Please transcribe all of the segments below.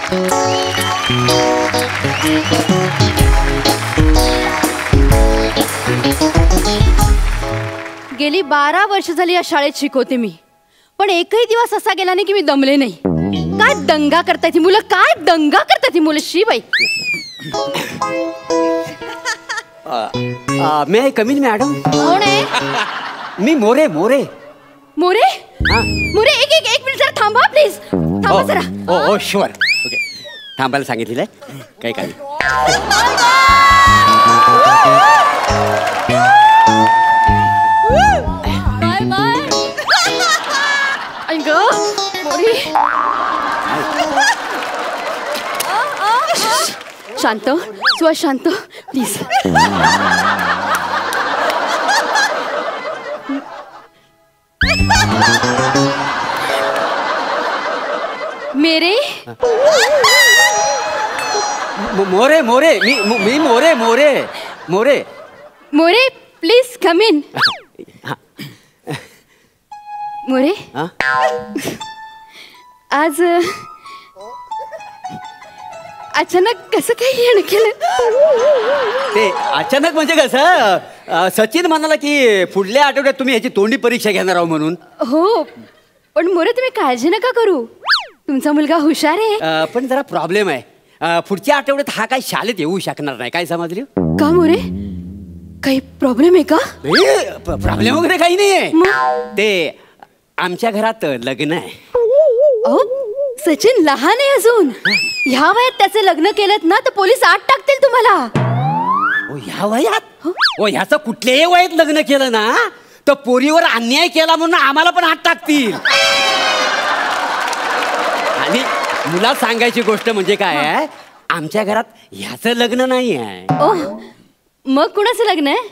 गेली 12 वर्ष झाली या शाळेत शिकवते मी, पण एकही दिवस असा गेला नाही की मी दमले नाही. काय दंगा करताय ती मुलं, काय दंगा करताय ती मुलं. शी बाई. मे आय कम इन मॅडम? कोण आहे? मी मोरे. मोरे मोरे मोरे एक मिनिट जरा थांबा प्लीज. थांबा जरा. ओ शुअर. ओके, थांबायला सांगितलेलं आहे. काही काय बाय बाय. ऐक मोरे. शांत स्व शांत प्लीज. मेरे मोरे मोरे मी More More More More please come in. More आज अचानक कसं काही येणं केलं? ते अचानक म्हणजे कसं, सचिन म्हणाला की पुढल्या आठवड्यात तुम्ही ह्याची तोंडी परीक्षा घेणार आहो म्हणून. हो, पण मोरे तुम्ही काळजी नका करू, तुमचा मुलगा हुशार आहे. पण जरा प्रॉब्लेम आहे. पुढच्या आठवड्यात हा काय शाळेत येऊ शकणार नाही. काय समजली? का मोरे, काही प्रॉब्लेम आहे का? प्रॉब्लेम वगैरे काही नाहीये. मग? ते आमच्या घरात लग्न आहे. अहो सचिन लहान आहे अजून. ह्या वयात त्याचे लग्न केलं ना तर पोलीस आत टाकतील तुम्हाला. ह्या वयात? ह्याचं कुठल्याही वयात लग्न केलं ना तर पोरीवर अन्याय केला म्हणून आम्हाला पण आत टाकतील. आणि मुला सांगायची गोष्ट म्हणजे काय आहे, आमच्या घरात ह्याचं लग्न नाही आहे. मग कुणाचं लग्न आहे?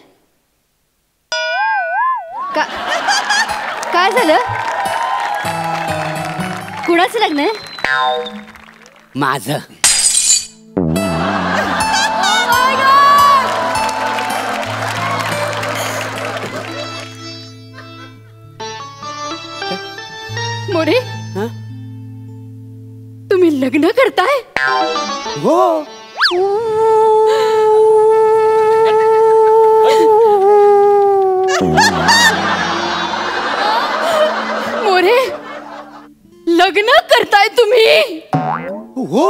काय झालं? कुणाचं लग्न आहे? माझं. मोरे तुम्ही लग्न करताय? हो. मोरे लग्न करताय तुम्ही? हो.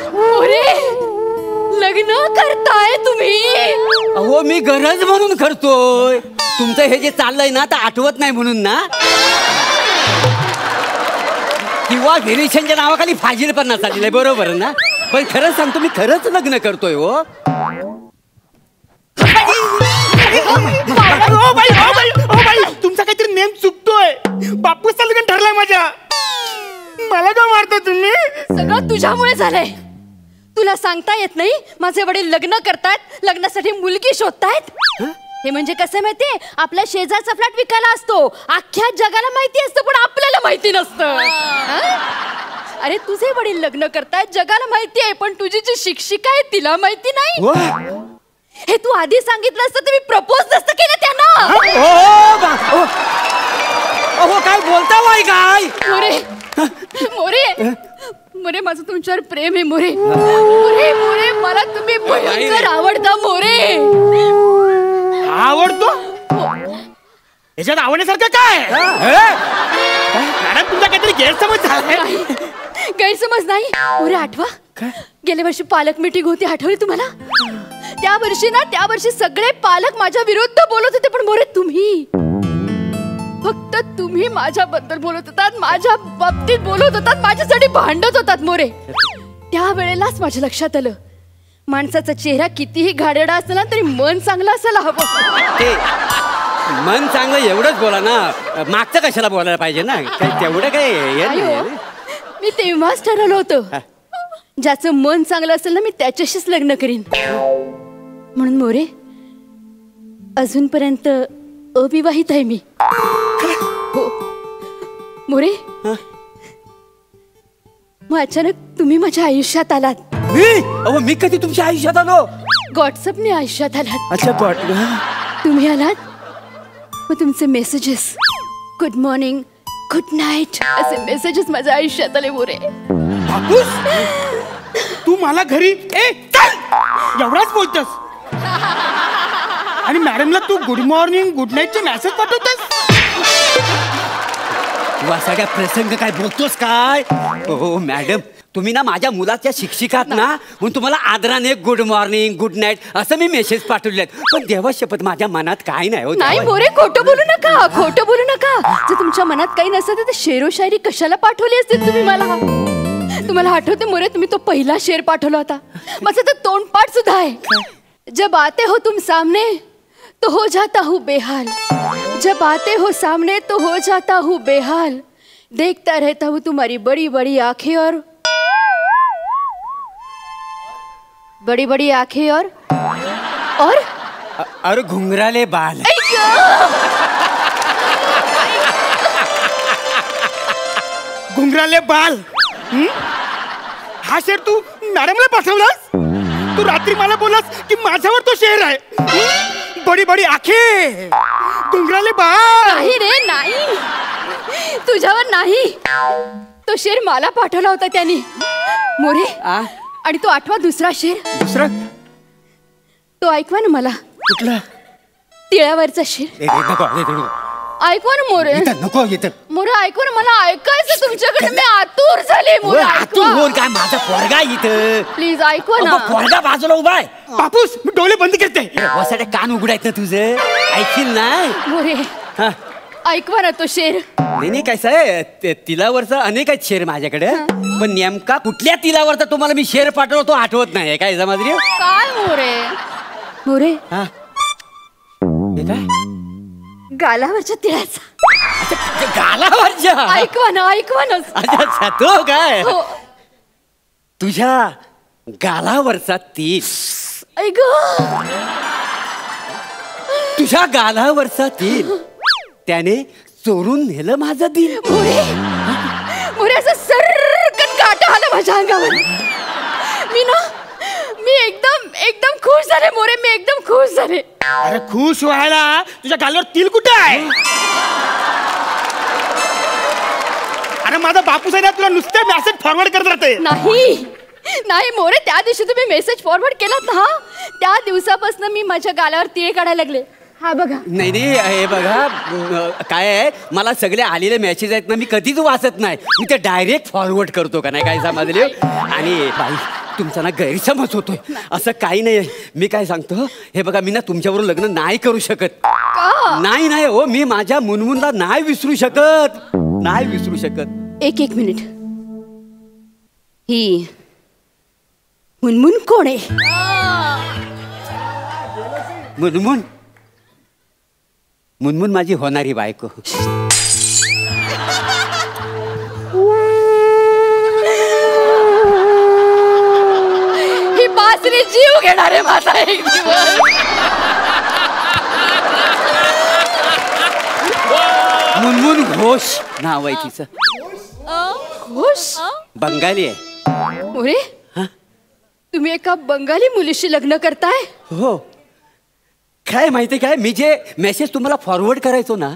मोरे लग्न करताय तुम्ही? अहो मी गरज म्हणून करतोय. तुमचं हे जे चाललंय ना तर आठवत नाही म्हणून ना, किंवा व्हेरिएशनच्या नावाखाली फाजील पण चाललेलं आहे. बरोबर ना? पण खरंच सांगतो, मी खरंच लग्न करतोय. हो तुमचा काहीतरी नेम चुकतोय. बापूचा लग्न ठरलाय माझ्या. मला का मारता तुम्ही? सगळं तुझ्यामुळे झालंय. तुला सांगता येत नाही माझे वडील लग्न करतायत, लग्नासाठी मुलगी शोधतायत. हे म्हणजे कसं माहितीये, आपल्या शेजारचा फ्लॅट विकायला असतो, अख्ख्या जगाला माहिती असतं पण आपल्याला माहिती नसतं. अरे तुझे वडील लग्न करतायत, जगाला माहिती आहे, पण तुझी जी शिक्षिका आहे तिला माहिती नाही. हे तू आधी सांगितलं असतं तर मी प्रपोज नसतं केलं त्यांना. काय बोलता बाई? काय मोरे मोरे मोरे माझं तुमच्यावर प्रेम आहे. मोरे मोरे मोरे मला तुम्ही भयंकर आवडता. मोरे आवडतो? याच्यात आवडण्यासारखं काय? मॅडम तुमचा काहीतरी गैरसमज झालाय. गैरसमज नाही मोरे. आठवा गेल्या वर्षी पालक मीटिंग होती, आठवली तुम्हाला? त्या वर्षी सगळे पालक माझ्या विरुद्ध बोलत होते, पण मोरे तुम्ही, फक्त तुम्ही माझ्याबद्दल बोलत होतात, माझ्या बाबतीत बोलत होतात, माझ्यासाठी भांडत होतात. मोरे त्या वेळेलाच माझ्या लक्षात आलं, माणसाचा चेहरा कितीही घाणेरडा असला ना तरी मन चांगलं असायला हवं. ते मन चांगलं एवढंच बोला ना, मागचं कशाला बोलायला पाहिजे ना. तेवढं काय मी तेव्हाच ठरवलं होतं, ज्याचं मन चांगलं असेल ना मी त्याच्याशीच लग्न करीन. म्हणून मोरे अजूनपर्यंत अविवाहित आहे मी. हो मोरे. मग अचानक तुम्ही माझ्या आयुष्यात आलात. मी कधी तुमच्या आयुष्यात आलो? व्हॉट्सअपने आयुष्यात आलात. अच्छा तुम्ही आलात, मग तुमचे messages, good morning, good night असे मेसेजेस माझ्या आयुष्यात आले मोरे. बापूस तू मला घरी चल एवढाच बोलतस आणि मॅडमला तू गुड मॉर्निंग गुड नाईटचे मेसेज पाठवतस. तू असा काय प्रसंग काय बोलतोस काय? हो मॅडम, तुम्ही ना माझ्या मुलाच्या शिक्षिकात ना, म्हणून तुम्हाला आदराने गुड मॉर्निंग गुड नाईट असं मी मेसेज पाठवले आहेत. पण देवा शपथ माझ्या मनात काय नाही हो. नाही मोरे, खोटं बोलू नका, खोटं बोलू नका. जर तुमच्या मनात काही नसतं तर शेरो शायरी कशाला पाठवली असते तुम्ही मला? तुम्हाला आठवते मोरे, तुम्ही तो पहिला शेर पाठवला होता, माझं तर तोंडपाठ सुद्धा आहे. जब आते हो तुम सामने तो हो जाता हूँ बेहाल, जब आते हो सामने तो हो जाता हूँ बेहाल, देखता रहता हूँ तुम्हारी बड़ी बड़ी आंखें और बड़ी बड़ी आंखें और घुंघराले बाल. घुंगराले बाल. हा शेर तू मॅडमला पाठवलास? तू रात्री मला बोलास की माझ्यावर तो शेर आहे. बडी बडी आखे घुंगराले बाल. नाही रे नाही, तुझ्यावर नाही, तो शेर मला पाठवला होता त्याने मोरे. आणि तो आठवा दुसरा शेर. दुसरा तो ऐकवा ना मला. कुठला? तिळावरचा शेर ऐकवा ना मोरे. नको येतं मोरे ऐकवा ना, मला ऐकायचं तुमच्याकडे. मी आतुर झाले मोरे. काय माझा पोरगा इथं? प्लीज ऐकवा ना. पोरगा बाजूला उभा आहे. बापूस मी डोळे बंद करते. वसाडे कान उघडायचं तुझं, ऐकील नाही मोरे. ऐकवा ना तो शेर. नाही कसं आहे, तिलावरचा अनेक आहेत शेर माझ्याकडे, पण नेमका कुठल्या तिलावरचा तुम्हाला मी शेर पाठवतो तो आठवत नाही. काय जमाद्री काय मोरे? मोरे हे काय? गालावरच्या तिळाचा. गालावरच्या? ऐकवा ना, ऐकवा ना. अच्छा तो काय? हो. तुझ्या गालावरचा तीळ. ऐक, तुझ्या गालावरचा तीळ त्याने चोरून नेलं माझं दिल. मोरे मोरे, असं सर्रकन काटा आला माझ्या अंगावर. मी एकदम खुश झाले मोरे, मी एकदम खुश झाले. अरे खुश व्हायला तुझ्या गालावर तिल कुठे आहे? अरे माझा बापूस आहे ना, तुला नुसते मेसेज फॉरवर्ड करत राहते. नाही मोरे, त्या दिवशी तुम्ही मेसेज फॉरवर्ड केलात ना, त्या दिवसापासून मी माझ्या गालावर तिळ काढायला लागले. हा बघा. नाही हे बघा, काय आहे, मला सगळे आलेले मेसेज आहेत ना, मी कधीच वाचत नाही, मी ते डायरेक्ट फॉरवर्ड करतो का नाही. काय समजले? आणि बाई तुमचा ना गैरसमज होतोय. असं काही नाही. मी काय सांगतो, हे बघा, मी ना तुमच्याबरोबर लग्न नाही करू शकत. नाही हो, मी माझ्या मुनमुनला नाही विसरू शकत. एक मिनिट, ही मुनमुन कोण आहे? मुनमुन माझी होणारी बायको. ही बासरी जीव घेणार आहे माझा एक दिवस. मुनमुन घोष नाव आहे तिचं. घोष? बंगाली आहे. मोरे, तुम्ही एका बंगाली मुलीशी लग्न करताय? हो. काय माहिती काय, मी जे मेसेज तुम्हाला फॉरवर्ड करायचो ना,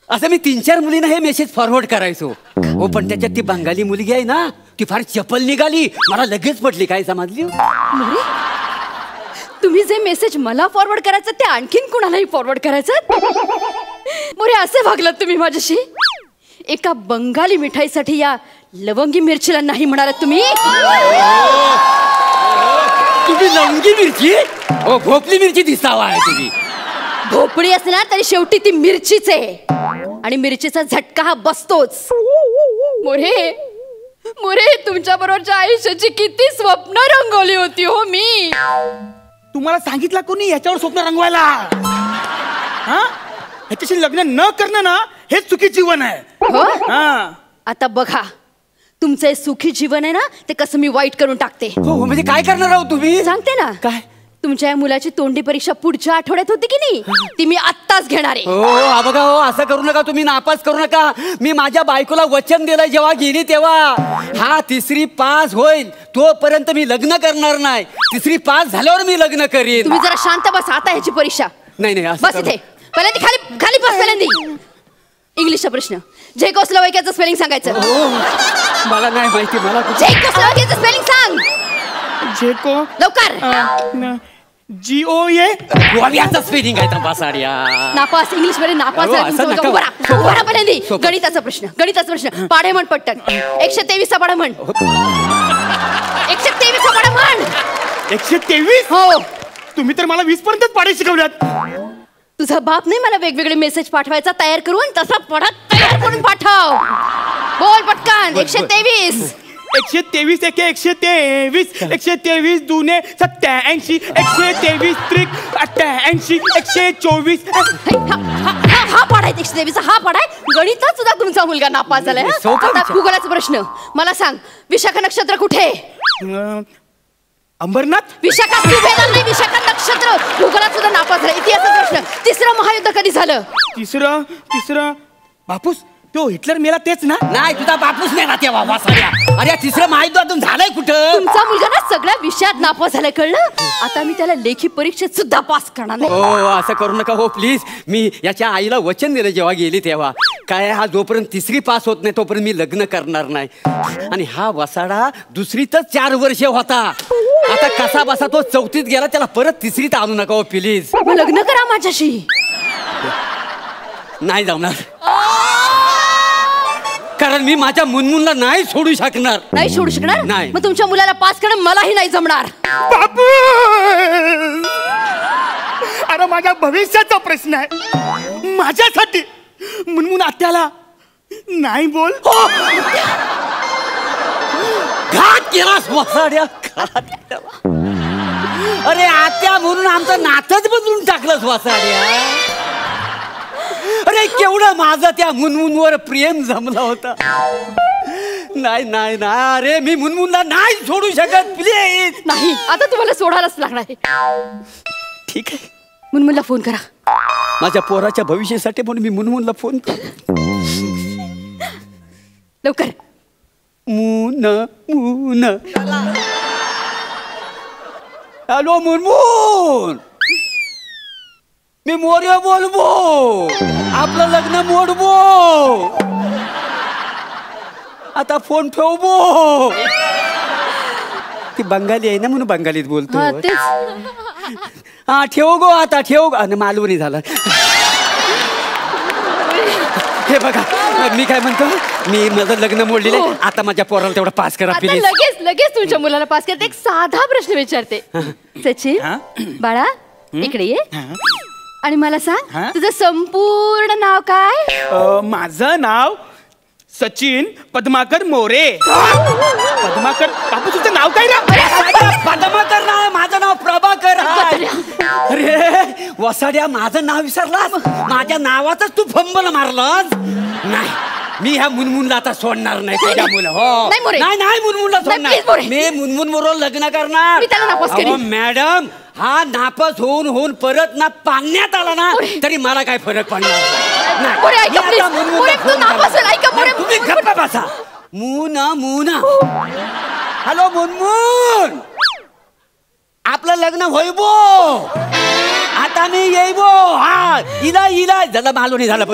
असं मी 3-4 मुलींना हे मेसेज फॉरवर्ड करायचो. हो, पण त्याच्यात ती बंगाली मुलगी आहे ना, ती फार चपल निघाली, मला लगेच पटली. काय समजली? मोरे, तुम्ही जे मेसेज मला फॉरवर्ड करायचं ते आणखीन कुणालाही फॉरवर्ड करायचं? मोरे, असे वागलात तुम्ही माझ्याशी? एका बंगाली मिठाईसाठी या लवंगी मिरचीला नाही म्हणालात तुम्ही? तुम्ही लवंगी मिरची? हो, भोपली मिरची दिसावा आहे तुम्ही. भोपळी असणार तरी शेवटी ती मिरचीच आहे, आणि मिरचीचा झटका हा बसतोच. मोरे, तुमच्या बरोबरच्या आयुष्याची किती स्वप्न रंगवली होती हो मी. तुम्हाला सांगितलं कोणी याच्यावर स्वप्न रंगवायला? ह्याच्याशी लग्न न करणं ना, हेच सुखी जीवन आहे. हो? आता बघा, तुमचं हे सुखी जीवन आहे ना, ते कसं मी वाईट करून टाकते. हो, म्हणजे काय करणार आहोत तुम्ही? सांगते ना. काय? तुमच्या या मुलाची तोंडी परीक्षा पुढच्या आठवड्यात होती की नाही, ती मी आत्ताच घेणार आहे. हो बघा, हो असं करू नका तुम्ही, नापास करू नका. मी माझ्या बायकोला वचन दिलंय जेव्हा गेली तेव्हा, हा 3री पास होईल तोपर्यंत मी लग्न करणार नाही. 3री पास झाल्यावर मी लग्न करीन. तुम्ही जरा शांत बसा. आता ह्याची परीक्षा नाही बस इथे. पहिल्यांदा खाली बस. पहिल्यांदा इंग्लिशचा प्रश्न. झेकोस्लोवाकियाचं स्पेलिंग सांगायचं. मला नाही माहिती. मला झेकोस्लोवाकियाचं स्पेलिंग सांग. झेको लवकर. GOA. गोव्याचा स्पेलिंग आहे वासाड्या. नापास. इंग्लिश मध्ये नापास अहो, आहे. असं तुमचं नका. उभं राहा. उभं राहा पहिल्यांदी. सोपं. गणिताचा प्रश्न. पाढे म्हण पटकन. 123 पाढा म्हण. 123 पाढा म्हण. 123. हो. तुम्ही तर मला 20 पर्यंतच पाडे शिकवल्यात. तुझा बाप नाही मला वेगवेगळे मेसेज पाठवायचा तयार करून, तसा पढा तयार करून पाठव. बोल पटकन. 123. 123 एके 123. 123 दुने 87. 123 त्रिक 88. 124. हा पाढाय 123. हा पाढाय. गणितात सुद्धा तुमचा मुलगा नापास झालाय. हं? सोपा आता विचार. भूगोलाचा प्रश्न. मला सांग, विशाखा नक्षत्र कुठे? अंबरनाथ. विशाखा सुभेदार नाही, विशाखा नक्षत्र. भूगोलात सुद्धा नापास झाला. इतिहासाचा प्रश्न. तिसरं महायुद्ध कधी झालं? तिसरं बापूस तो हिटलर मेला तेच ना. नाही, तुझा बापूस नाही ना तेव्हा वासाड्या. अरे तिसरं महायुद्ध अजून झालंय कुठं? तुमचा मुलगा ना सगळ्या विषयात नापास झालाय, कळलं? आता मी त्याला लेखी परीक्षेत सुद्धा पास करणार नाही. हो, असं करू नका हो प्लीज. मी याच्या आईला वचन दिलं जेव्हा गेली तेव्हा, काय हा जोपर्यंत तिसरी पास होत नाही तोपर्यंत मी लग्न करणार नाही. आणि हा वसाडा दुसरीतच 4 वर्ष होता. आता कसा बसा तो 4थीत गेला, त्याला परत तिसरीत आणू नका हो प्लीज. मग लग्न करा माझ्याशी. नाही जमणार, कारण मी माझ्या मुनमुनला नाही सोडू शकणार. नाही सोडू शकणार? नाही. मग तुमच्या मुलाला पास करणं मलाही नाही जमणार. बापू, अरे माझ्या भविष्याचा प्रश्न आहे. माझ्यासाठी मुनमुन आत्याला नाही बोल. घात केलास वसाड्या, घात केला. अरे आत्या म्हणून आमचं नातच बदलून टाकलंस वसाड्या. अरे केवढं माझं त्या मुनमुनवर प्रेम जमला होता. नाही नाही नाही, अरे मी मुनमुनला नाही सोडू शकत प्लीज. नाही, आता तुम्हाला सोडायलाच लागणार आहे. ठीक आहे, मुनमुनला फोन करा. माझ्या पोराच्या भविष्यासाठी म्हणून मी मुनमुनला फोन करतो. लवकर. मुन मुन. हॅलो मुनमुन, मी मोर्या बोलबो. आपलं लग्न मोडबो. आता फोन ठेवबो. ती बंगाली आहे ना म्हणून बंगालीत बोलतो. हा, तेच. हा ठेव गो, आता ठेव. आणि मालवणी झालं. हे बघा, मी काय म्हणतो, मी माझं लग्न मोडलेलं आहे. आता माझ्या पोराला तेवढा पास करा आता प्लीज. लगेच तुमच्या मुलाला पास करते. एक साधा प्रश्न विचारते. सचिन बाळा, इकडे ये आणि मला सांग, तुझं संपूर्ण नाव काय? माझं नाव सचिन पद्माकर मोरे. पद्माकर. बापू तुझं नाव काय रे? पद्माकर नाव, माझं नाव प्रभाकर आहे. अरे वसाड्या, माझं नाव विसरलास. माझ्या नावातच तू फंबल मारलास. नाही, मी ह्या मुनमुनला आता सोडणार नाही. तुझ्या मुलं हो नाही नाही, मुनमुनला सोडणार. मी मुनमुन बरोबर लग्न करणार. मी त्याला नापास करीन. अहो, मॅडम, हा नापास होऊन परत ना पाण्यात आला ना तरी मला काय फरक पडणार नाही. मोरे, ऐका please. मोरे, तू नापास आहे. ऐका मोरे. तुम्ही गप्पा बसा. मुना मुना. हॅलो मुनमुन, आपलं लग्न होईबो. आता मी येईबो. हा इला झालं, मालवणी झालं.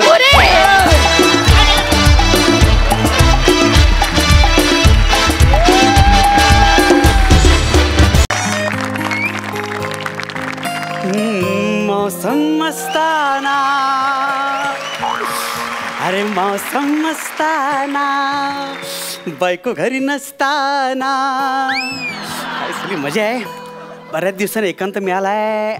मौसम मस्ताना, अरे मौसम मस्ताना, बायको घरी नसताना. काय मजा आहे. बऱ्याच दिवसांनी एकांत मिळालाय.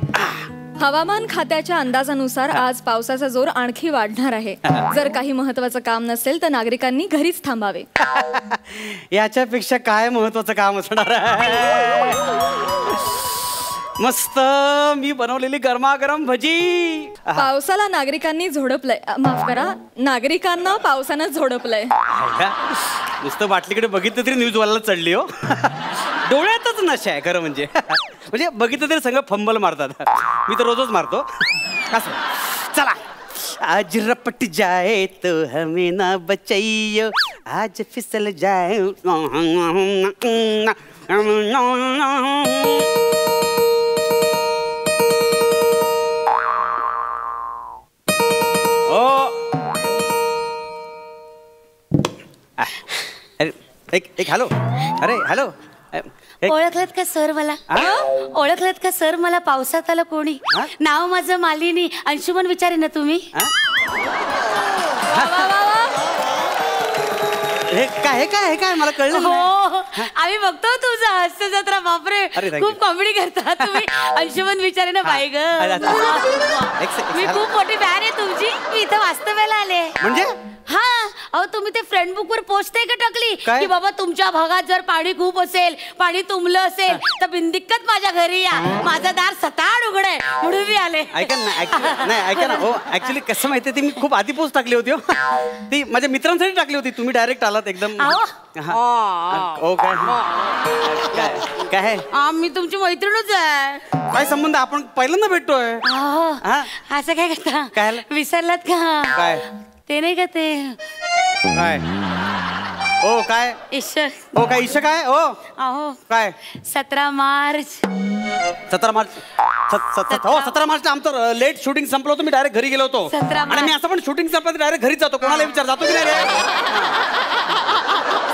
हवामान खात्याच्या अंदाजानुसार आज पावसाचा जोर आणखी वाढणार आहे. जर काही महत्त्वाचं काम नसेल तर नागरिकांनी घरीच थांबावे. याच्यापेक्षा काय महत्वाचं काम असणार आहे. मस्त मी बनवलेली गरमागरम भजी. पावसाला नागरिकांनी झोडपलंय. माफ करा, नागरिकांना पावसानं झोडपलंय. नुसतं बाटलीकडे बघितलं तरी न्यूज वाला चढली हो. डोळ्यातच नशा आहे खरं म्हणजे. म्हणजे बघितलं तरी सगळं फंबल मारतात. मी तर रोजच मारतो असं. चला, आज रपट जाए तो हमें ना बचाइयो, आज फिसल जाए. एक हॅलो. अरे हॅलो. ओळखलत का सर मला? ओळखलत का सर मला? पावसात आलं कोणी. नाव माझं मालिनी. अंशुमन विचारे ना तुम्ही? हे काय मला कळलं हो नाही. आम्ही बघतो तुमचं हास्य जत्रा. बापरे अरे, thank खूप you. कॉमेडी करता तुम्ही. अंशुमन विचारे ना बाई ग. मी खूप मोठी फॅन आहे तुमची. मी इथं वास्तव्याला आले. म्हणजे हा अहो तुम्ही ते फ्रेंड बुक वर पोस्ट आहे का टाकली काय? की बाबा तुमच्या भागात जर पाणी खूप असेल, पाणी तुंबलं असेल तर बिनदिक्कत माझ्या घरी या. माझं दार सताड उघड आहे म्हणून मी आले. ऐका ना हो ऍक्च्युली कसं माहितीये ती मी खूप आधी पोस्ट टाकली होती हो. ती माझ्या मित्रांसाठी टाकली होती. तुम्ही डायरेक्ट आलात एकदम. हो काय मी तुमची मैत्रीणच आहे. काय संबंध? आपण पहिल्यांदा भेटतोय. हा? असं काय करता? काय? विसरलात का? काय ते नाही का ते काय हो काय ईश्वर. हो काय ईशा काय हो अहो काय 17 मार्च 17 मार्च. हो 17 मार्चला आमचं लेट शूटिंग संपलं होतं. मी डायरेक्ट घरी गेलो होतो. 17 आणि मी असं पण शूटिंग संपलं डायरेक्ट घरीच जातो. कोणाला विचार जातो की नाही रे?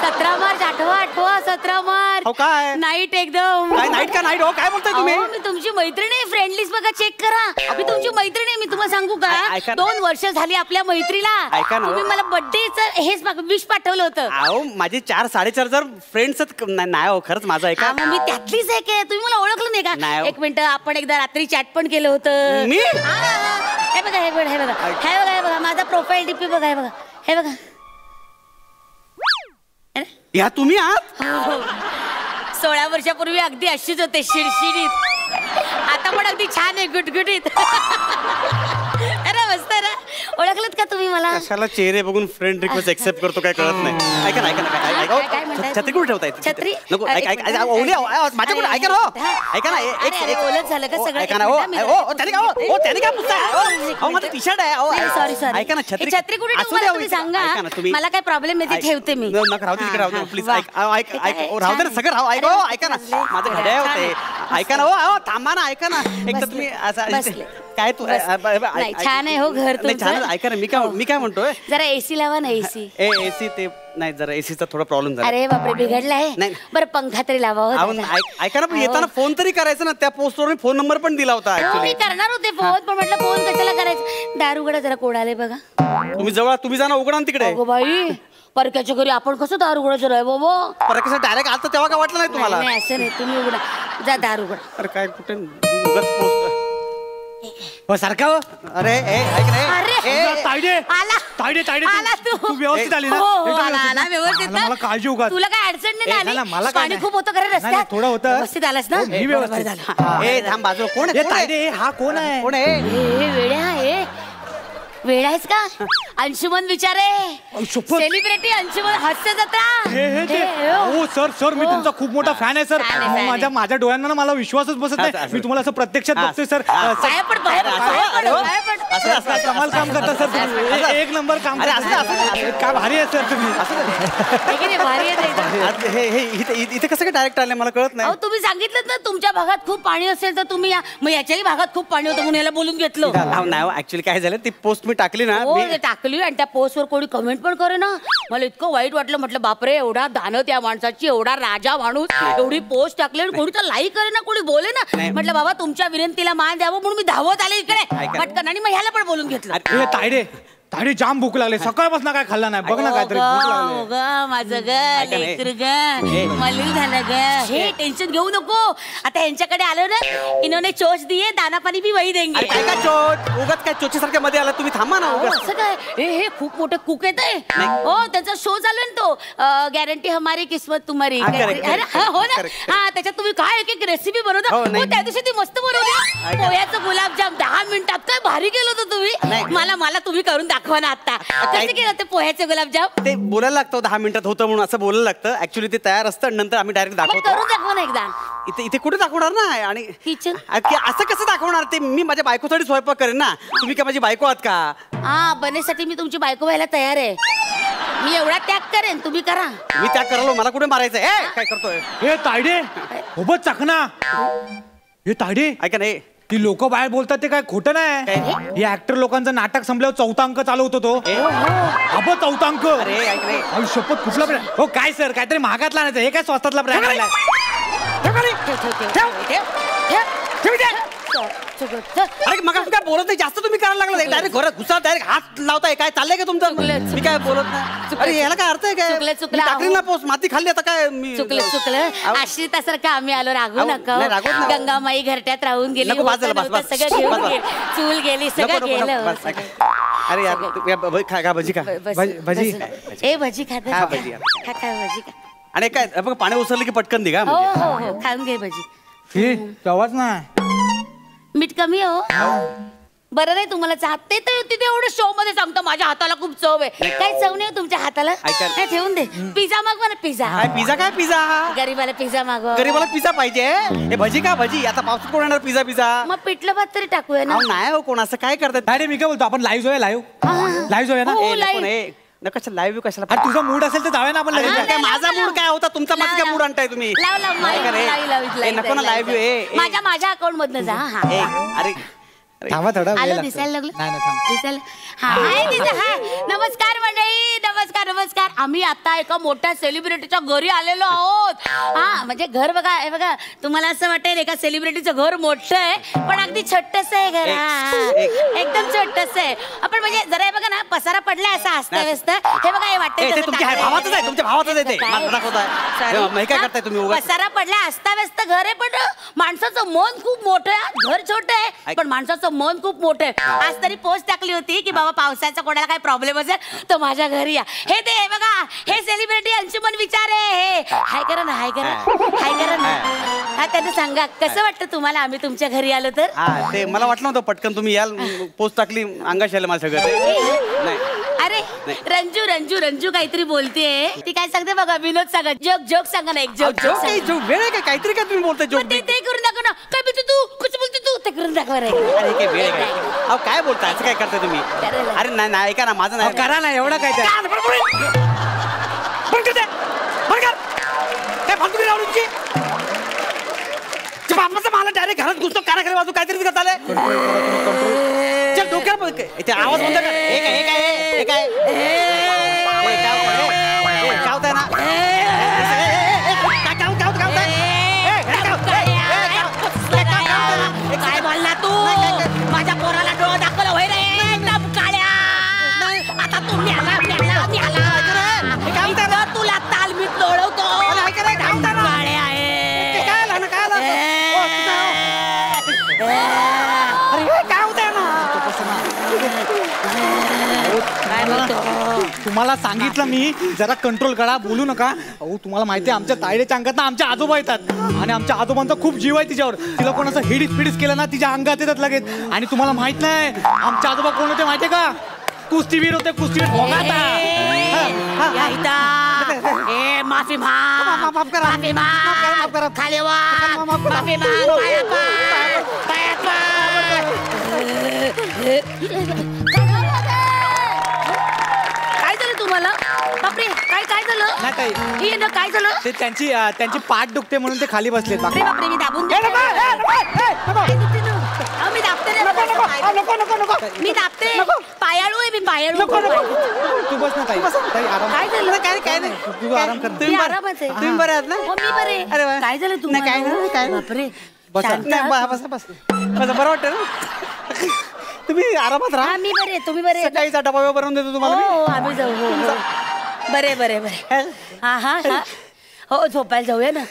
17 मार्च आठवा 17 मार्च. हो काय नाईट एकदम. काय नाईट का नाईट हो काय बोलताय तुम्ही? अहो, मी तुमची मैत्रीण आहे. फ्रेंड लिस्ट बघा चेक करा. मी तुमची मैत्रीण आहे. मी तुम्हाला सांगू का ऐका- 2 वर्ष झाली आपल्या मैत्रीला. ऐका ना. तुम्ही मला बर्थडेचं हेच विश पाठवलं होतं. अहो माझे 4-4.5 फ्रेंड्स नाही हो खरंच माझं ऐका. मग मी त्यातलीच एक आहे. तुम्ही मला ओळखलं नाही नाही का? हो. एक मिनिट आपण एकदा रात्री चॅट पण केलं होतं. मी? हे बघा हे बघा माझा प्रोफाईल डीपी बघा. हे बघा या तुम्ही आहात? 16 वर्षापूर्वी अगदी अशीच होते शिडशिडीत. आता पण अगदी छान आहे गुटगुटीत. अरे मस्त ना. ओळखलत का तुम्ही मला? कशाला चेहरे बघून फ्रेंड रिक्वेस्ट एक्सेप्ट करतो काय कळत नाही. ऐका ना काय म्हणताय? छत्री कुठे ठेवताय? छत्री? नको माझ्याकडे ऐका ना हो. ऐका ना अरे, ओलच झालं का सगळं? ऐका ना हो त्याने काय पुसताय? माझं टी शर्ट आहे. सॉरी ऐका ना छत्री छत्री कुठे असू द्या, तुम्ही सांगा. ऐका ना तुम्ही. मला काय प्रॉब्लेम नाही ते ठेवते मी. नका राहू दे तिकडे राहू दे प्लीज. राहू दे ना सगळं राहू. ऐका ना माझं घड्याळ होते. ऐका ना हो थांबा ना. ऐका ना एक तर तुम्ही असं काय तू छान आहे हो घर तुमचं. ऐका ना मी काय म्हणतोय जरा एसी लावा ना. एसी एसी ते नाही जरा एसीचा थोडा प्रॉब्लेम झाला. अरे बापरे बिघडलाय. नाही. बरं पंखा तरी लावा. ऐका ना पण येताना फोन तरी करायचा ना. त्या पोस्टवर मी फोन नंबर पण दिला होता मी ऍक्च्युली. करणार होते फोन पण म्हटलं फोन कशाला करायचं. दार उघडा जरा कोण आले बघा. तुम्ही जा ना उघडा ना तिकडे. अगो बाई परक्याच्या घरी आपण कसं दार उघडायचं रे बाबा. पर कसं डायरेक्ट आलतं तेव्हा काय वाटलं नाही तुम्हाला? नाही असं नाही. तुम्ही उघडा जा दार उघडा. अरे काय कुठे उगाच पोस्ट हो सारखा हो. अरे ऐक रे तायडे आला आला तू व्यवस्थित आली ना? हो, एकदम आला, आला, व्यवस्थित मला ना? मला काळजी उगाच. तुला काय अडचण नाही नाही, झाली? नाही, मला काय पाणी नाही. खूप होतं खरं नाही, रस्त्यात. नाही, थोडं होतं. व्यवस्थित आलास ना? हो, मी व्यवस्थित. बरं झालं. ए थांब बाजू कोण ए, आहे? तायडे हा कोण आहे? कोण आहे? हे वेड्या आहे. वेळ आहेस का? अंशुमन विचारे शपथ. सेलिब्रिटी अंशुमन हास्य जत्रा. हे ते हो. हो सर मी तुमचा खूप मोठा फॅन आहे सर. fan आहे, fan आहे. माझ्या डोळ्यांना ना मला विश्वासच बसत नाही. असं. मी तुम्हाला असं प्रत्यक्षात बघतोय सर. पाया पड, पाया पड, पाया पड, पाया पड. कमाल काम करता सर तुम्ही. एक नंबर काम अरे, करता. असं. काय भारी आहे सर तुम्ही. हे की नाही, भारी आहे ते एकदम. आज इथे कसं काय डायरेक्ट आले मला कळत नाही. अहो तुम्ही सांगितलं ना तुमच्या भागात खूप पाणी असेल तर तुम्ही या. मग याच्याही भागात खूप पाणी होतं म्हणून याला बोलून घेतलं. नाही ऍक्च्युली काय झालं ती पोस्ट मी टाकली ना. हो ते टाकली आणि त्या पोस्टवर कोणी कमेंट पण करे ना. मला इतकं वाईट वाटलं. म्हटलं बापरे एवढा दान त्या माणसाची, एवढा राजा माणूस, एवढी पोस्ट टाकली आणि कोणी तर लाईक करे ना, कोणी बोले ना. म्हटलं बाबा तुमच्या विनंतीला मान द्यावं म्हणून मी धावत आले इकडे पटकन आणि मग ह्याला पण बोलून घेतलं. हे तायडे जाम भूक लागले. सकाळपासून काय खाल्ला नाही. बघ ना काहीतरी भूक लागली. माझं ग लेकर ग मलिन झालं ग. हे टेन्शन घेऊ नको. आता यांच्याकडे आलो ना, इन्होंने चोच दिए दाना पाणी भी वही देंगे. अरे काय चोच उगाच काय चोचीसारख्या मध्ये आला तुम्ही थांबा ना अहो, उगाच. असं काय हे खूप मोठे कुक येत आहे. हो त्यांचा शो चालू आहे ना तो गॅरंटी हमारी किस्मत तुम्हारी. हा, correct, अरे, हा, हो ना. correct. हा त्याच्यात तुम्ही काय एक रेसिपी बनवता. हो, नाही. हो त्या दिवशी ती मस्त बनवली. पोह्याचं गुलाबजाम 10 मिनिटात. काय भारी केलं होतं तुम्ही. मला तुम्ही करून दाखवा ना आता. कसं केलं ते पोह्याचे गुलाबजाम. ते बोलायला लागतं 10 मिनिटात होतं म्हणून असं बोलायला लागतं. ऍक्च्युली ते तयार असतं आणि नंतर आम्ही डायरेक्ट मग दाखवतो. करून दाखवा ना एकदा. इथे कुठे दाखवणार ना. आणि किचन असं कसं दाखवणार ते. मी माझ्या बायकोसाठी स्वयंपाक करेन ना. तुम्ही काय माझी बायको आहात का? हा बनेसाठी मी तुमची बायको व्हायला तयार आहे. मी एवढा त्याग करेन तुम्ही करा. मी त्या करालो मला कुठे मारायचं काय करतोय? हे तायडे खूपच चाकणा. हे तायडे ऐका नाही ती लोक बाहेर बोलतात ते काय खोटं नाही. या ऍक्टर लोकांचं नाटक संपल्यावर 4था अंक चालू होतो तो. अबो 4था अंक. अरे ऐक रे. अहो शपथ कुठला ब्रँड. हो काय सर काहीतरी महागातला आणायचं. हे काय स्वस्तातला ब्रँड आलाय. अरे मग काय बोलत नाही जास्त तुम्ही करायला लागला. डायरेक्ट घरात घुसा डायरेक्ट हात लावताय. काय चाललंय का तुमचं. मी काय बोलत नाही. अरे याला काय अर्थ आहे काय. चुकलं टाकली ना पोस्ट माती खाल्ली आता काय मी चुकलं आश्रितासारखं आम्ही आलो. रागू नाही, नका रागवत नाही. गंगामाई घरट्यात राहून गेली. नको, बाजूला बस, बस. सगळं घेऊन बस, बस. गेली. चूल गेली सगळं गेलं. अरे यार खा भजी खा. भजी. ए भजी खात हा, भजी. खा भजी खा. आणि काय बघ पाणी उसरलं की पटकन दे का. हो हो हो खाऊन घे भजी. हे तेव्हाच ना. मीठ कमी हो. बरं नाही तुम्हाला चाहत ते तर तिथे एवढं शो मध्ये सांगतो माझ्या हाताला खूप चव आहे. काही चव नाही तुमच्या हाताला. ऐका. नाही, ठेवून दे. पिझ्झा मागवा ना पिझ्झा. काय पिझ्झा काय पिझ्झा. गरीबाला पिझ्झा मागवा. गरीबाला पिझ्झा पाहिजे. हे भजी का भजी. आता पावसात कोण येणार पिझ्झा पिझ्झा. मग पिठलं भात तरी टाकूया ना. नाही हो कोण असं काय करतात. नाही रे मी काय बोलतो आपण लाईव्ह जाऊया. लाईव्ह जाऊया ना. हो, live. कशा लाईव्ह कशाला. अरे तुझा मूड असेल तर जाऊया ना आपण अरे लगेच. काय माझा मूड काय होता तुमचा माझा काय मूड आणताय तुम्ही. लाव लाव काय करे? ए, नको ना लाईव्ह. माझ्या अकाउंट मधनं जा. हा अरे थांबा थोडा वेळ आलो लागतो. दिसायला लागलं. नाही नाही थांब. दिसायला हाय दिसा हाय. नमस्कार मंडळी. नमस्कार. आम्ही आता एका मोठ्या सेलिब्रिटीच्या घरी आलेलो आहोत. हा म्हणजे घर बघा. हे बघा तुम्हाला असं वाटेल एका सेलिब्रिटीचं घर मोठं आहे पण अगदी छोटस आहे घर. एकदम छोटस आहे. आपण म्हणजे जरा हे बघा ना पसारा पडलाय असा अस्ताव्यस्त. हे बघा हे वाटतंय ते तुमच्या भावाचंच आहे. तुमच्या भावाचंच आहे ते. मला दाखवताय. मग काय करताय तुम्ही उगाच? पसारा पडलाय अस्ताव्यस्त घर आहे पण माणसाचं मन खूप मोठं आहे. घर छोटं आहे पण माणसाचं मन खूप मोठं आहे. आज तरी पोस्ट टाकली होती की बाबा पावसाचा कोणाला काय प्रॉब्लेम असेल तर माझ्या घरी या. हे ते हे बघा हे सेलिब्रिटी अंशुमन विचार आहे. हाय करा ना. हाय करा ना. हा त्यांना सांगा कसं वाटतं तुम्हाला आम्ही तुमच्या घरी आलो तर. हा ते मला वाटलं होतं पटकन तुम्ही याल. पोस्ट टाकली अंगाशी आलं माझं सगळं. नाही अरे रंजू काहीतरी बोलतेय. ती काय सांगते बघा. विनोद सांगा. जोक सांगा ना. एक जोक वेळ आहे काय काहीतरी काय तुम्ही बोलताय जोक. ते करून दाखव ना. काय बोलते तू कुछ बोलते तू ते करून दाखवा रे. अरे काय वेळ आहे काय. अहो काय बोलताय असं काय करताय तुम्ही. अरे नाही ऐका ना माझं नाही. करा ना एवढा काय त्या. काय फालतू राहू तुमची. बापाचं मला डायरेक्ट घरात घुसतो कानाखाली बाजू काहीतरी करत आलंय. चल डोक्यात आवाज म्हणतो ना. हे काय होतंय ना. काय बोलला तू. माझ्या पोराला डोळा दाखवला होय रे. एकदम काळ्या. आता तू म्याला तुला तालमीत लोळवतो. काळे आहे. तुम्हाला सांगितलं मी जरा कंट्रोल करा. बोलू नका. अहो तुम्हाला माहिती आहे आमच्या तायडेच्या अंगात ना आमच्या आजोबा येतात आणि आमच्या आजोबांचा खूप जीव आहे तिच्यावर. तिला कोण असं हिडीस केलं ना तिच्या अंगात येतात लगेच. आणि तुम्हाला माहित नाही आमचे आजोबा कोण होते माहितीये का. कुस्तीवीर होते. कुस्तीवीर माफी माफ करा. खाली वा. माफी काय झालं तुम्हाला. बापरे काय झालं. नाही ताई. हे ना काय झालं. ते त्यांची पाठ दुखते म्हणून ते खाली बसलेत. बापरे मी दाबून मी दाबते. पायाळू आहे मी पायाळू. तू बस ना ताई. ताई आराम. काय झालं. काय नाही तू आराम कर. मी आरामच आहे. तुम्ही बरे आहात ना. हो मी बरे. अरे वा. काय झालं तुम्हाला. काय नाही. बापरे बसा शांत आहात? बस बरं वाटतं ना. तुम्ही आरामात राहा. हा मी बरे. तुम्ही बरे. सकाळीचा डबा बनवून देतो तुम्हाला मी. हो आम्ही जाऊ. हो बरे. हा हो झोपायला जाऊया ना.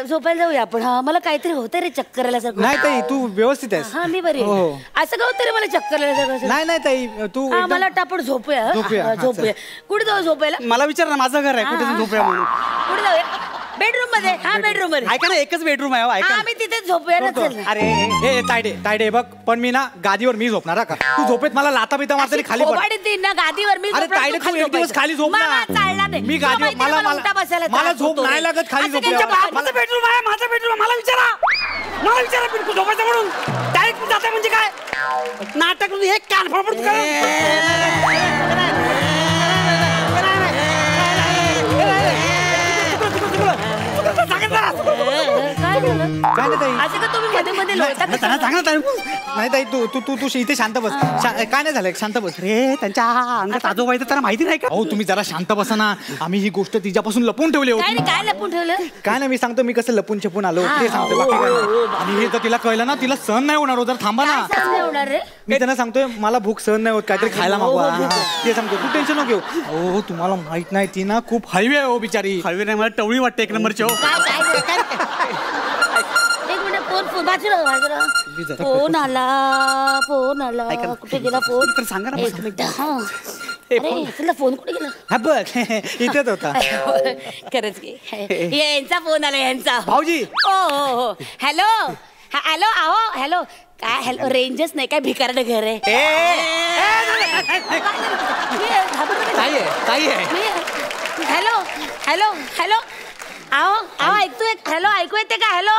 झोपायला जाऊया आपण. हा मला काहीतरी होतं रे चक्कर आल्यासारखं. नाही ताई तू व्यवस्थित आहेस. हा मी बरी. हो. असं का होतं रे मला चक्कर आल्यासारखं. नाही ताई तू हा मला वाटतं आपण झोपूया. झोपूया. कुठे जाऊ झोपायला. मला विचार ना माझं घर आहे कुठे झोपूया म्हणून. कुठे जाऊया. बेडरूम मध्ये. हा बेडरूम मध्ये. ऐका ना एकच बेडरूम आहे. ऐका आम्ही तिथेच झोपूया ना. चल अरे हे तायडे बघ पण मी ना गादीवर मी झोपणार का. तू झोपेत मला लाता बिता मारतरी खाली पड. देईन ना गादीवर मी. अरे तायडे तू एक दिवस खाली झोप ना. चालणार नाही. मी गादीवर मला झोप नाही लागत खाली झोपल्यावर. माझं बेडरूम आहे. मला विचारा बिलकुल झोपायचं म्हणून डायरेक्ट जाता म्हणजे काय नाटक एक कान फडफड झालं काय नाही ताई. असं का तुम्ही मध्ये मध्ये लोळता नाही, त्यांना सांग ना ताई. नाही ताई तू तू तू तू इथे शांत बस. काय नाही झालं शांत बस. रे त्यांच्या अंगात आजोबा आहे तर त्यांना माहिती नाही का? अहो तुम्ही जरा शांत बसा ना. आम्ही ही गोष्ट तिच्यापासून लपून ठेवली काय होती. रे, काय लपून ठेवलं काय नाही मी सांगतो मी कसं लपून छपून आलो ते सांगतो बाकी काय नाही. आणि हे जर तिला कळलं ना तिला सहन नाही होणार. जर थांबा ना. काय सहन नाही होणार रे मी त्यांना सांगतोय मला भूक सहन नाही होत काहीतरी खायला मागवा. ते सांगतो तू टेन्शन नको घेऊ. हो तुम्हाला माहित नाही ती ना खूप हळवी आहे हो बिचारी. हळवी नाही मला टवळी वाटते एक नंबरची. हो काय काय एक मिनिट फोन बाजूला फोन आला कुठे गेला फोन तर सांगा ना. एक मिनिट हा अरे तुला फोन कुठे गेला हा बघ इथेच होता. खरंच की यांचा फोन आला यांचा भाऊजी हो हॅलो हॅलो आहो हॅलो काय हॅलो रेंजच नाही काय भिकारड घर आहे हॅलो हॅलो हॅलो आहो आहो ऐकू येते का हॅलो